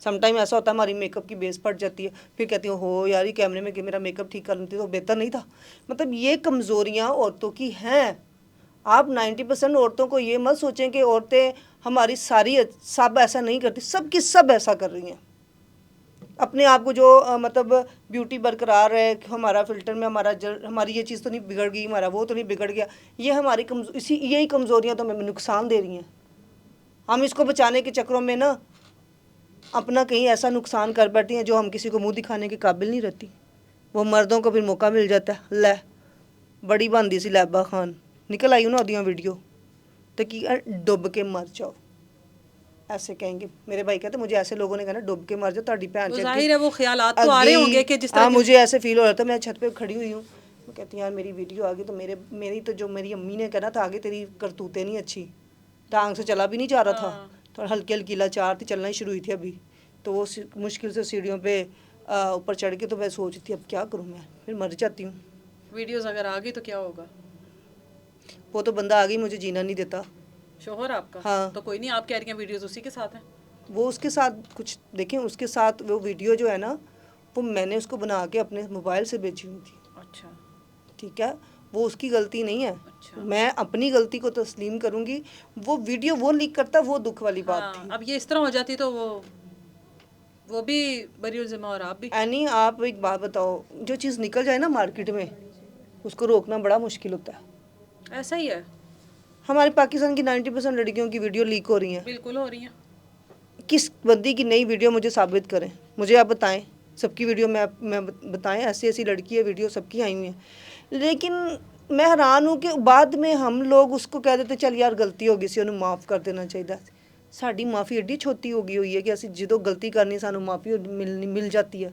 समटाइम ऐसा होता है हमारी मेकअप की बेस फट जाती है, फिर कहती हूँ हो यार ये कैमरे में कि मेरा मेकअप ठीक कर लेती तो बेहतर नहीं था। मतलब ये कमज़ोरियाँ औरतों की हैं। आप 90% औरतों को ये मत सोचें कि औरतें हमारी सारी सब ऐसा नहीं करती, सब की सब ऐसा कर रही हैं। अपने आप को जो मतलब ब्यूटी बरकरार है कि हमारा फ़िल्टर में हमारी ये चीज़ तो नहीं बिगड़ गई, हमारा वो तो नहीं बिगड़ गया, ये हमारी यही कमज़ोरियाँ तो हमें नुकसान दे रही हैं। हम इसको बचाने के चक्करों में ना अपना कहीं ऐसा नुकसान कर बैठती हैं जो हम किसी को मुंह दिखाने के काबिल नहीं रहती। वो मर्दों को फिर मौका मिल जाता है, लै बड़ी बनती सी लैबा खान निकल आई ना ओदियां वीडियो तो कि डुब के मर जाओ, ऐसे कहेंगे। मेरे भाई कहते मुझे ऐसे लोगों ने कहना डुब के मर जाओ, ताड़ी भैन
वो
चढ़
जाहिर है वो ख्यालात तो आ रहे होंगे कि जिस तरह
हाँ
की
मुझे ऐसे फील हो रहा था। मैं छत पे खड़ी हुई हूँ, मैं कहती यार मेरी वीडियो आ गई तो मेरी तो जो मेरी अम्मी ने कहना था आगे तेरी करतूतें नहीं अच्छी, टांग से चला भी नहीं जा रहा था, तो हल्की हल्की लाचार थी, चलना ही शुरू हुई थी अभी, तो वो मुश्किल से सीढ़ियों पे ऊपर चढ़ के तो मैं सोच रही थी अब क्या करूँ मैं, फिर मर जाती हूँ।
वीडियोस अगर आ गई तो क्या होगा?
वो तो बंदा आ गई मुझे जीना नहीं देता।
शोहर आपका?
हाँ।
तो कोई नहीं, आप कह रही हैं वीडियोस उसी के साथ हैं।
वो उसके साथ कुछ देखें, उसके साथ वो वीडियो जो है ना वो मैंने उसको बना के अपने मोबाइल से बेची हुई थी।
अच्छा।
ठीक है, वो उसकी गलती नहीं है।
अच्छा।
मैं अपनी गलती को तस्लीम करूंगी। वो वीडियो वो लीक करता, वो दुख वाली बात
हाँ,
थी।
अब ये इस तरह हो जाती तो वो भी बरीउल ज़िम्मा और आप भी।
एनी आप एक बात बताओ, जो चीज़ निकल जाए ना मार्केट में उसको रोकना बड़ा मुश्किल होता है।
ऐसा ही है,
हमारे पाकिस्तान की 90% लड़कियों की वीडियो लीक हो रही हैं।
बिल्कुल हो रही हैं।
किस बंदी की नई वीडियो मुझे साबित करें, मुझे आप बताएं। सबकी वीडियो मैं बताएं, ऐसी ऐसी लड़की है वीडियो सबकी आई हुई हैं। लेकिन मैं हैरान हूँ कि बाद में हम लोग उसको कह देते चल यार गलती हो गई सी, उन्हें माफ़ कर देना चाहिए। साड़ी माफ़ी एड्डी छोटी हो गई हुई है कि असी जो गलती करनी सानू माफ़ी मिल जाती है,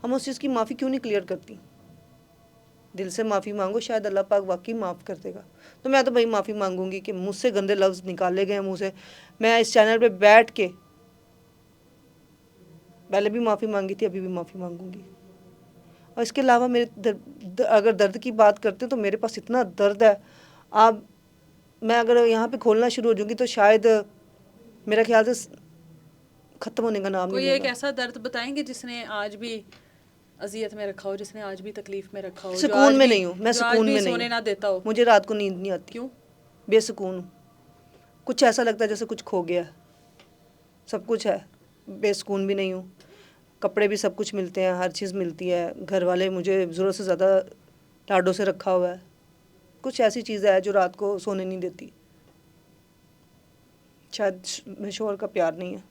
हम उस चीज़ की माफ़ी क्यों नहीं क्लियर करती। दिल से माफ़ी मांगो, शायद अल्लाह पाक वाकई माफ़ कर देगा। तो मैं तो भाई माफ़ी मांगूंगी कि मुझसे गंदे लफ्ज़ निकाले गए मुँह से। मैं इस चैनल पे बैठ के पहले भी माफ़ी मांगी थी, अभी भी माफ़ी मांगूंगी। और इसके अलावा मेरे अगर दर्द की बात करते हैं तो मेरे पास इतना दर्द है, आप मैं अगर यहाँ पे खोलना शुरू हो जाऊँगी तो शायद मेरा ख्याल से ख़त्म होने का नाम नहीं
कोई एक
लेगा।
ऐसा दर्द बताएंगे जिसने आज भी अजियत में रखा हो, जिसने आज भी तकलीफ में रखा हो,
सुकून में नहीं हूँ मैं,
जो आज
सुकून
भी
में नहीं
सोने
हूँ।
ना देता हो?
मुझे रात को नींद नहीं आती।
क्यों?
बेसुकून हूँ। कुछ ऐसा लगता है जैसे कुछ खो गया। सब कुछ है, बेसुकून भी नहीं हूँ। कपड़े भी सब कुछ मिलते हैं, हर चीज़ मिलती है। घर वाले मुझे ज़रूरत से ज़्यादा लाडों से रखा हुआ है। कुछ ऐसी चीज़ें है जो रात को सोने नहीं देती। शायद शोहर का प्यार नहीं है,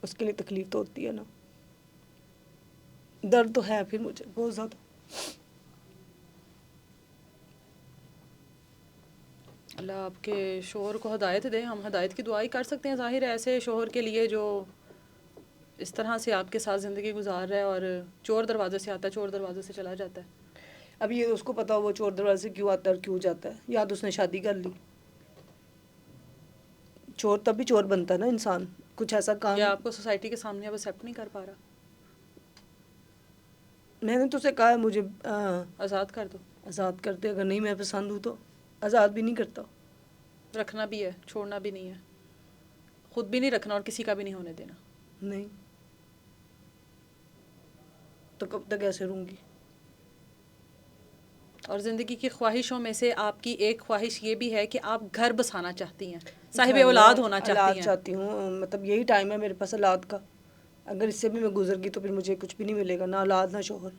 उसके लिए तकलीफ तो होती है ना। दर्द तो है फिर मुझे बहुत ज़्यादा।
अल्लाह आपके शोहर को हदायत दे। हम हदायत की दुआ ही कर सकते हैं। ज़ाहिर है ऐसे शोहर के लिए जो इस तरह से आपके साथ ज़िंदगी गुजार रहा है और चोर दरवाजे से आता है, चोर दरवाजे से चला जाता है।
अब ये उसको पता हो वो चोर दरवाजे से क्यों आता है और क्यों जाता है, या तो उसने शादी कर ली। चोर तब भी चोर बनता है ना इंसान, कुछ ऐसा काम।
या आपको सोसाइटी के सामने अब एक्सेप्ट नहीं कर पा रहा?
मैंने तो उसे कहा है मुझे
आज़ाद कर दो।
आज़ाद कर दे, अगर नहीं मैं पसंद हूँ तो। आज़ाद भी नहीं करता।
रखना भी है, छोड़ना भी नहीं है। खुद भी नहीं रखना और किसी का भी नहीं होने देना।
नहीं तो कब तक ऐसे रहूँगी।
और ज़िंदगी की ख्वाहिशों में से आपकी एक ख्वाहिश ये भी है कि आप घर बसाना चाहती हैं, साहिब
घर
औलाद
में
होना
औलाद
चाहती हैं।
चाहती हूँ, मतलब यही टाइम है मेरे पास औलाद का। अगर इससे भी मैं गुजर गई तो फिर मुझे कुछ भी नहीं मिलेगा, ना औलाद ना शोहर।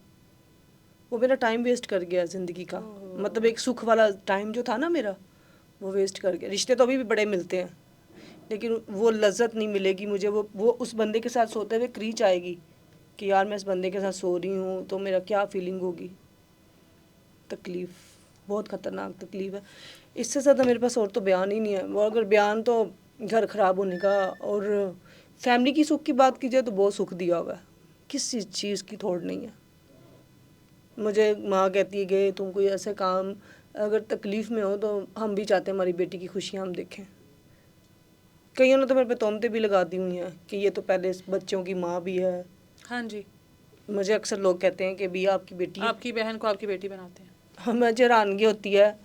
वो मेरा टाइम वेस्ट कर गया ज़िंदगी का। मतलब एक सुख वाला टाइम जो था ना मेरा, वो वेस्ट कर गया। रिश्ते तो अभी भी बड़े मिलते हैं, लेकिन वो लज्जत नहीं मिलेगी मुझे। वो उस बंदे के साथ सोते हुए क्रीच आएगी कि यार मैं इस बंदे के साथ सो रही हूँ तो मेरा क्या फीलिंग होगी। तकलीफ़, बहुत ख़तरनाक तकलीफ़ है। इससे ज़्यादा मेरे पास और तो बयान ही नहीं है। वो अगर बयान तो घर ख़राब होने का। और फैमिली की सुख की बात की जाए तो बहुत सुख दिया हुआ है, किसी चीज़ की थोड़ नहीं है। मुझे माँ कहती है कि तुम कोई ऐसे काम, अगर तकलीफ़ में हो तो हम भी चाहते हैं हमारी बेटी की खुशियाँ हम देखें। कईयों ने तो मेरे पे तोहमतें भी लगा दी हुई हैं कि ये तो पहले इस बच्चों की माँ भी है।
हाँ जी,
मुझे अक्सर लोग कहते हैं कि भी आपकी बेटी है।
आपकी बहन को आपकी बेटी बनाते हैं।
हमें हैरानगी होती है,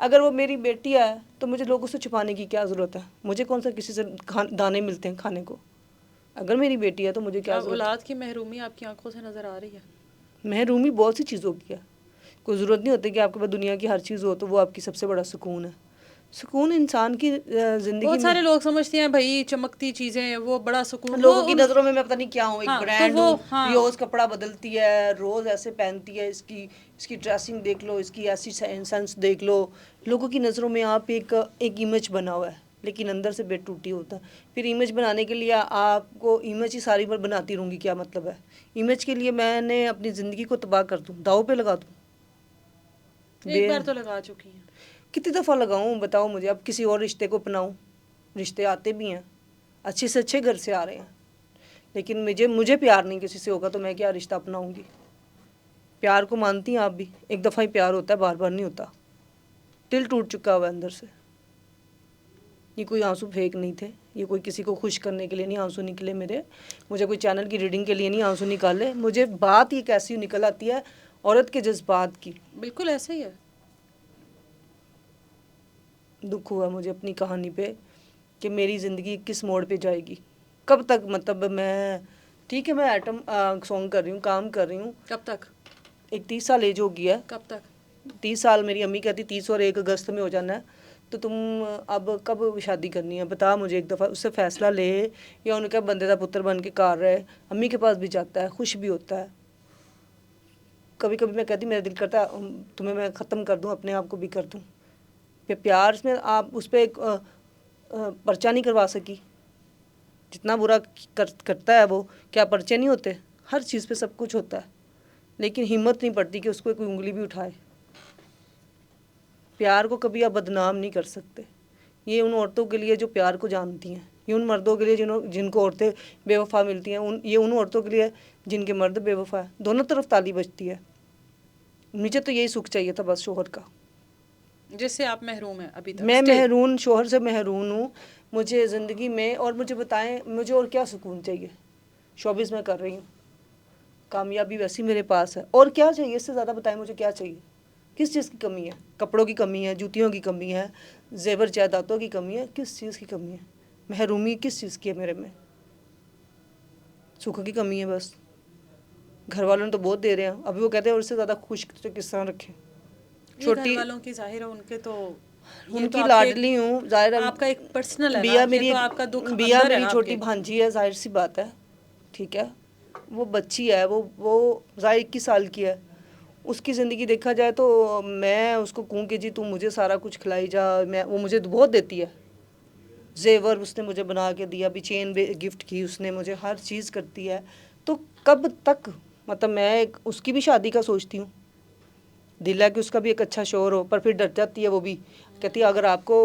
अगर वो मेरी बेटी है तो मुझे लोगों से छुपाने की क्या ज़रूरत है? मुझे कौन सा किसी से दाने मिलते हैं खाने को? अगर मेरी बेटी है तो मुझे क्या
अब
ज़रूरत है?
औलाद की महरूमी आपकी आंखों से नजर आ रही है।
महरूमी बहुत सी चीज़ों की है। कोई ज़रूरत नहीं होती कि आपके पास दुनिया की हर चीज़ हो तो वो आपकी सबसे बड़ा सुकून है। सुकून इंसान की ज़िंदगी
बहुत
में,
सारे लोग समझते हैं भाई चमकती चीजें वो बड़ा सुकून, वो
लोगों की
उन,
नज़रों में मैं पता नहीं क्या हूँ, एक
हाँ तो
ब्रांड
वो,
हूँ,
हाँ
रोज़ कपड़ा बदलती है, रोज़ ऐसे पहनती है, इसकी इसकी ड्रेसिंग देख लो, इसकी ऐसी सेंस देख लो। लोगों की नज़रों में आप एक इमेज बना हुआ है, लेकिन अंदर से बेड टूटी होता है। फिर इमेज बनाने के लिए आपको इमेज ही सारी बार बनाती रहूँगी, क्या मतलब है? इमेज के लिए मैंने अपनी ज़िंदगी को तबाह कर दूँ, दाव पे लगा दूँ?
एक बार तो लगा चुकी हैं।
कितनी दफ़ा लगाऊं बताओ मुझे? अब किसी और रिश्ते को अपनाऊं? रिश्ते आते भी हैं, अच्छे से अच्छे घर से आ रहे हैं, लेकिन मुझे प्यार नहीं किसी से होगा तो मैं क्या रिश्ता अपनाऊंगी? प्यार को मानती हैं आप भी? एक दफ़ा ही प्यार होता है, बार बार नहीं होता। दिल टूट चुका हुआ है अंदर से। ये कोई आंसू फेक नहीं थे, ये कोई किसी को खुश करने के लिए नहीं आंसू निकले मेरे, मुझे कोई चैनल की रीडिंग के लिए नहीं आंसू निकाले। मुझे बात ही कैसी निकल आती है औरत के जज्बात की।
बिल्कुल ऐसे ही है।
दुख हुआ मुझे अपनी कहानी पे कि मेरी ज़िंदगी किस मोड़ पे जाएगी, कब तक। मतलब मैं, ठीक है मैं आइटम सॉन्ग कर रही हूँ, काम कर रही हूँ,
कब तक?
एक 30 साल एज हो गई है।
कब तक?
30 साल मेरी अम्मी कहती 30 और 1 अगस्त में हो जाना है, तो तुम अब कब शादी करनी है बता मुझे एक दफ़ा। उससे फ़ैसला ले, या उनका बंदे का पुत्र बन के कार रहे। अम्मी के पास भी जाता है, खुश भी होता है। कभी कभी मैं कहती मेरा दिल करता है तुम्हें मैं ख़त्म कर दूँ, अपने आप को भी कर दूँ। प्यार में आप उस पर एक पर्चा नहीं करवा सकी। जितना बुरा करता है वो, क्या पर्चे नहीं होते? हर चीज़ पे सब कुछ होता है, लेकिन हिम्मत नहीं पड़ती कि उसको कोई उंगली भी उठाए। प्यार को कभी आप बदनाम नहीं कर सकते। ये उन औरतों के लिए जो प्यार को जानती हैं, ये उन मर्दों के लिए जिनको औरतें बेवफा मिलती हैं, ये उन औरतों के लिए जिनके मर्द बेवफा है। दोनों तरफ ताली बजती है। मुझे तो यही सुख चाहिए था बस, शोहर का।
जिससे आप महरूम हैं अभी तक
मैं
स्टिल।
महरूम, शोहर से महरूम हूँ। मुझे ज़िंदगी में, और मुझे बताएं मुझे और क्या सुकून चाहिए? शोबिज़ मैं कर रही हूँ, कामयाबी वैसी मेरे पास है, और क्या चाहिए इससे ज़्यादा? बताएं मुझे क्या चाहिए? किस चीज़ की कमी है? कपड़ों की कमी है, जूतियों की कमी है, जेवर जायदादों की कमी है, किस चीज़ की कमी है? महरूमी किस चीज़ की है मेरे में? सुख की कमी है बस। घर वालों ने तो बहुत दे रहे हैं, अभी वो कहते हैं और इससे ज़्यादा खुश तो किस तरह रखें?
ये घर
छोटी,
वालों की जाहिर है, उनके तो ये तो
उनकी
आपके
लाडली हूँ, जाहिर है।
आपका एक पर्सनल है ना,
बिया
ये
मेरी
तो आपका दुख
बिया
अंदर है
मेरी
ना
छोटी
आपके।
भांजी है, जाहिर सी बात है, ठीक है। वो बच्ची है, वो जाहिर 21 साल की है। उसकी ज़िंदगी देखा जाए तो मैं उसको कहूँ कि जी तू मुझे सारा कुछ खिलाई जा, मैं, वो मुझे बहुत देती है। जेवर उसने मुझे बना के दिया, अभी चेन गिफ्ट की उसने मुझे, हर चीज़ करती है। तो कब तक, मतलब मैं उसकी भी शादी का सोचती हूँ, दिल है कि उसका भी एक अच्छा शोर हो, पर फिर डर जाती है वो भी। कहती है अगर आपको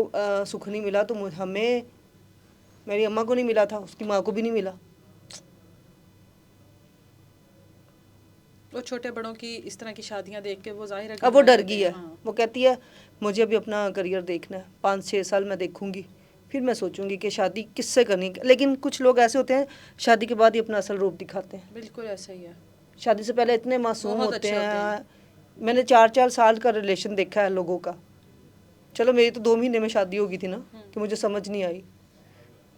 सुख नहीं मिला तो हमें, मेरी अम्मा को नहीं मिला था, उसकी माँ को भी नहीं मिला।
वो छोटे बड़ों की इस तरह की शादियां देख के वो जाहिर है
अब वो
घबरा
डर
जाते
गई
हैं।
है।
हाँ।
वो कहती है मुझे अभी अपना करियर देखना है, 5-6 साल मैं देखूंगी, फिर मैं सोचूंगी कि शादी किससे करनी। लेकिन कुछ लोग ऐसे होते हैं शादी के बाद ही अपना असल रूप दिखाते हैं।
बिल्कुल ऐसा ही है।
शादी से पहले इतने मासूम
बहुत
होते
अच्छे होते हैं।
हैं। मैंने 4-4 साल का रिलेशन देखा है लोगों का। चलो मेरी तो 2 महीने में शादी हो गई थी ना, कि मुझे समझ नहीं आई।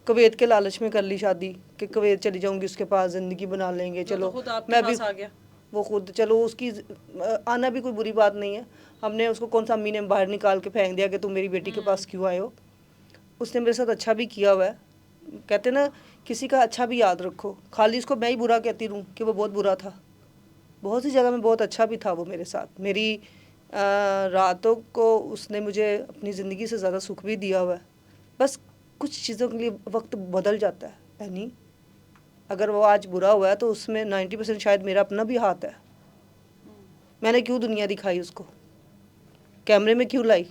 कुवैत के लालच में कर ली शादी, कि कुवैत चली जाऊंगी उसके पास, ज़िंदगी बना लेंगे।
वो तो
चलो
खुद आपके
मैं भी,
पास आ गया।
वो खुद, चलो उसकी आना भी कोई बुरी बात नहीं है। हमने उसको कौन सा अम्मी ने बाहर निकाल के फेंक दिया कि तुम मेरी बेटी के पास क्यों आए हो? उसने मेरे साथ अच्छा भी किया हुआ है। कहते ना किसी का अच्छा भी याद रखो, खाली उसको मैं ही बुरा कहती रहूँ कि वो बहुत बुरा था। बहुत सी जगह में बहुत अच्छा भी था वो मेरे साथ। मेरी रातों को उसने मुझे अपनी ज़िंदगी से ज़्यादा सुख भी दिया हुआ है। बस कुछ चीज़ों के लिए वक्त बदल जाता है नहीं। अगर वो आज बुरा हुआ है तो उसमें 90% शायद मेरा अपना भी हाथ है। मैंने क्यों दुनिया दिखाई उसको, कैमरे में क्यों लाई?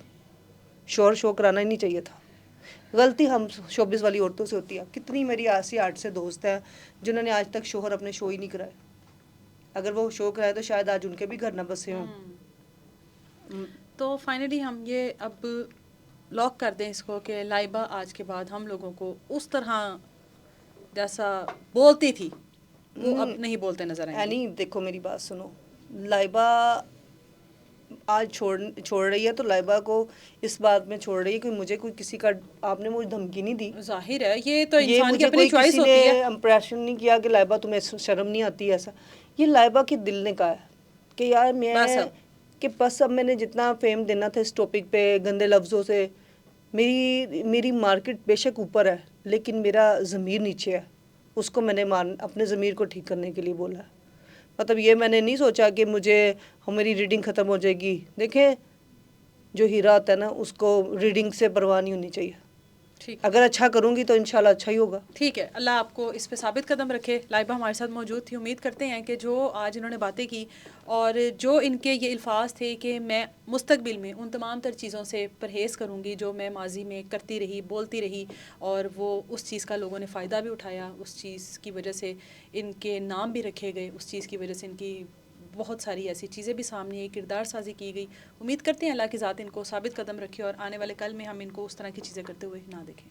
शोर शो कराना ही नहीं चाहिए था। गलती हम शोबिस वाली औरतों से होती है। कितनी मेरी ऐसी 8 से दोस्त हैं जिन्होंने आज तक शोहर अपने शो ही नहीं कराए। अगर वो शो कराए तो शायद आज उनके भी घर न बसे हों।
तो फाइनली हम ये अब लॉक कर दें इसको कि लाइबा आज के बाद हम लोगों को उस तरह जैसा बोलती थी वो अब नहीं बोलते नजर आएंगी।
नहीं, देखो मेरी बात सुनो। लाइबा आज छोड़ रही है तो लाइबा को इस बात में छोड़ रही है कि मुझे कोई किसी का, आपने मुझे धमकी नहीं दी,
जाहिर है ये तो
ये
इंसान की
मुझे
अपनी
कोई
चॉइस
किसी ने
होती है।
इम्प्रेशन नहीं किया कि लाइबा तुम्हें शर्म नहीं आती है, ऐसा। ये लाइबा के दिल ने कहा है कि यार
बस
मैं,
अब
कि बस अब मैंने जितना फेम देना था इस टॉपिक पे गंदे लफ्ज़ों से, मेरी मेरी मार्केट बेशक ऊपर है लेकिन मेरा ज़मीर नीचे है, उसको मैंने अपने ज़मीर को ठीक करने के लिए बोला है। मतलब ये मैंने नहीं सोचा कि मुझे मेरी रीडिंग ख़त्म हो जाएगी। देखें, जो हीरा होता है ना, उसको रीडिंग से परवाह नहीं होनी चाहिए।
ठीक
अगर अच्छा करूँगी तो इंशाल्लाह अच्छा ही होगा।
ठीक है, अल्लाह आपको इस पे साबित कदम रखे। लाइबा हमारे साथ मौजूद थी। उम्मीद करते हैं कि जो आज इन्होंने बातें की और जो इनके ये अल्फाज थे कि मैं मुस्तकबिल में उन तमाम तर चीज़ों से परहेज़ करूँगी जो मैं माजी में करती रही, बोलती रही, और वो उस चीज़ का लोगों ने फ़ायदा भी उठाया, उस चीज़ की वजह से इनके नाम भी रखे गए, उस चीज़ की वजह से इनकी बहुत सारी ऐसी चीज़ें भी सामने आई, किरदार साजी की गई। उम्मीद करते हैं अल्लाह की ज़ात इनको साबित कदम रखे और आने वाले कल में हम इनको उस तरह की चीज़ें करते हुए ना देखें।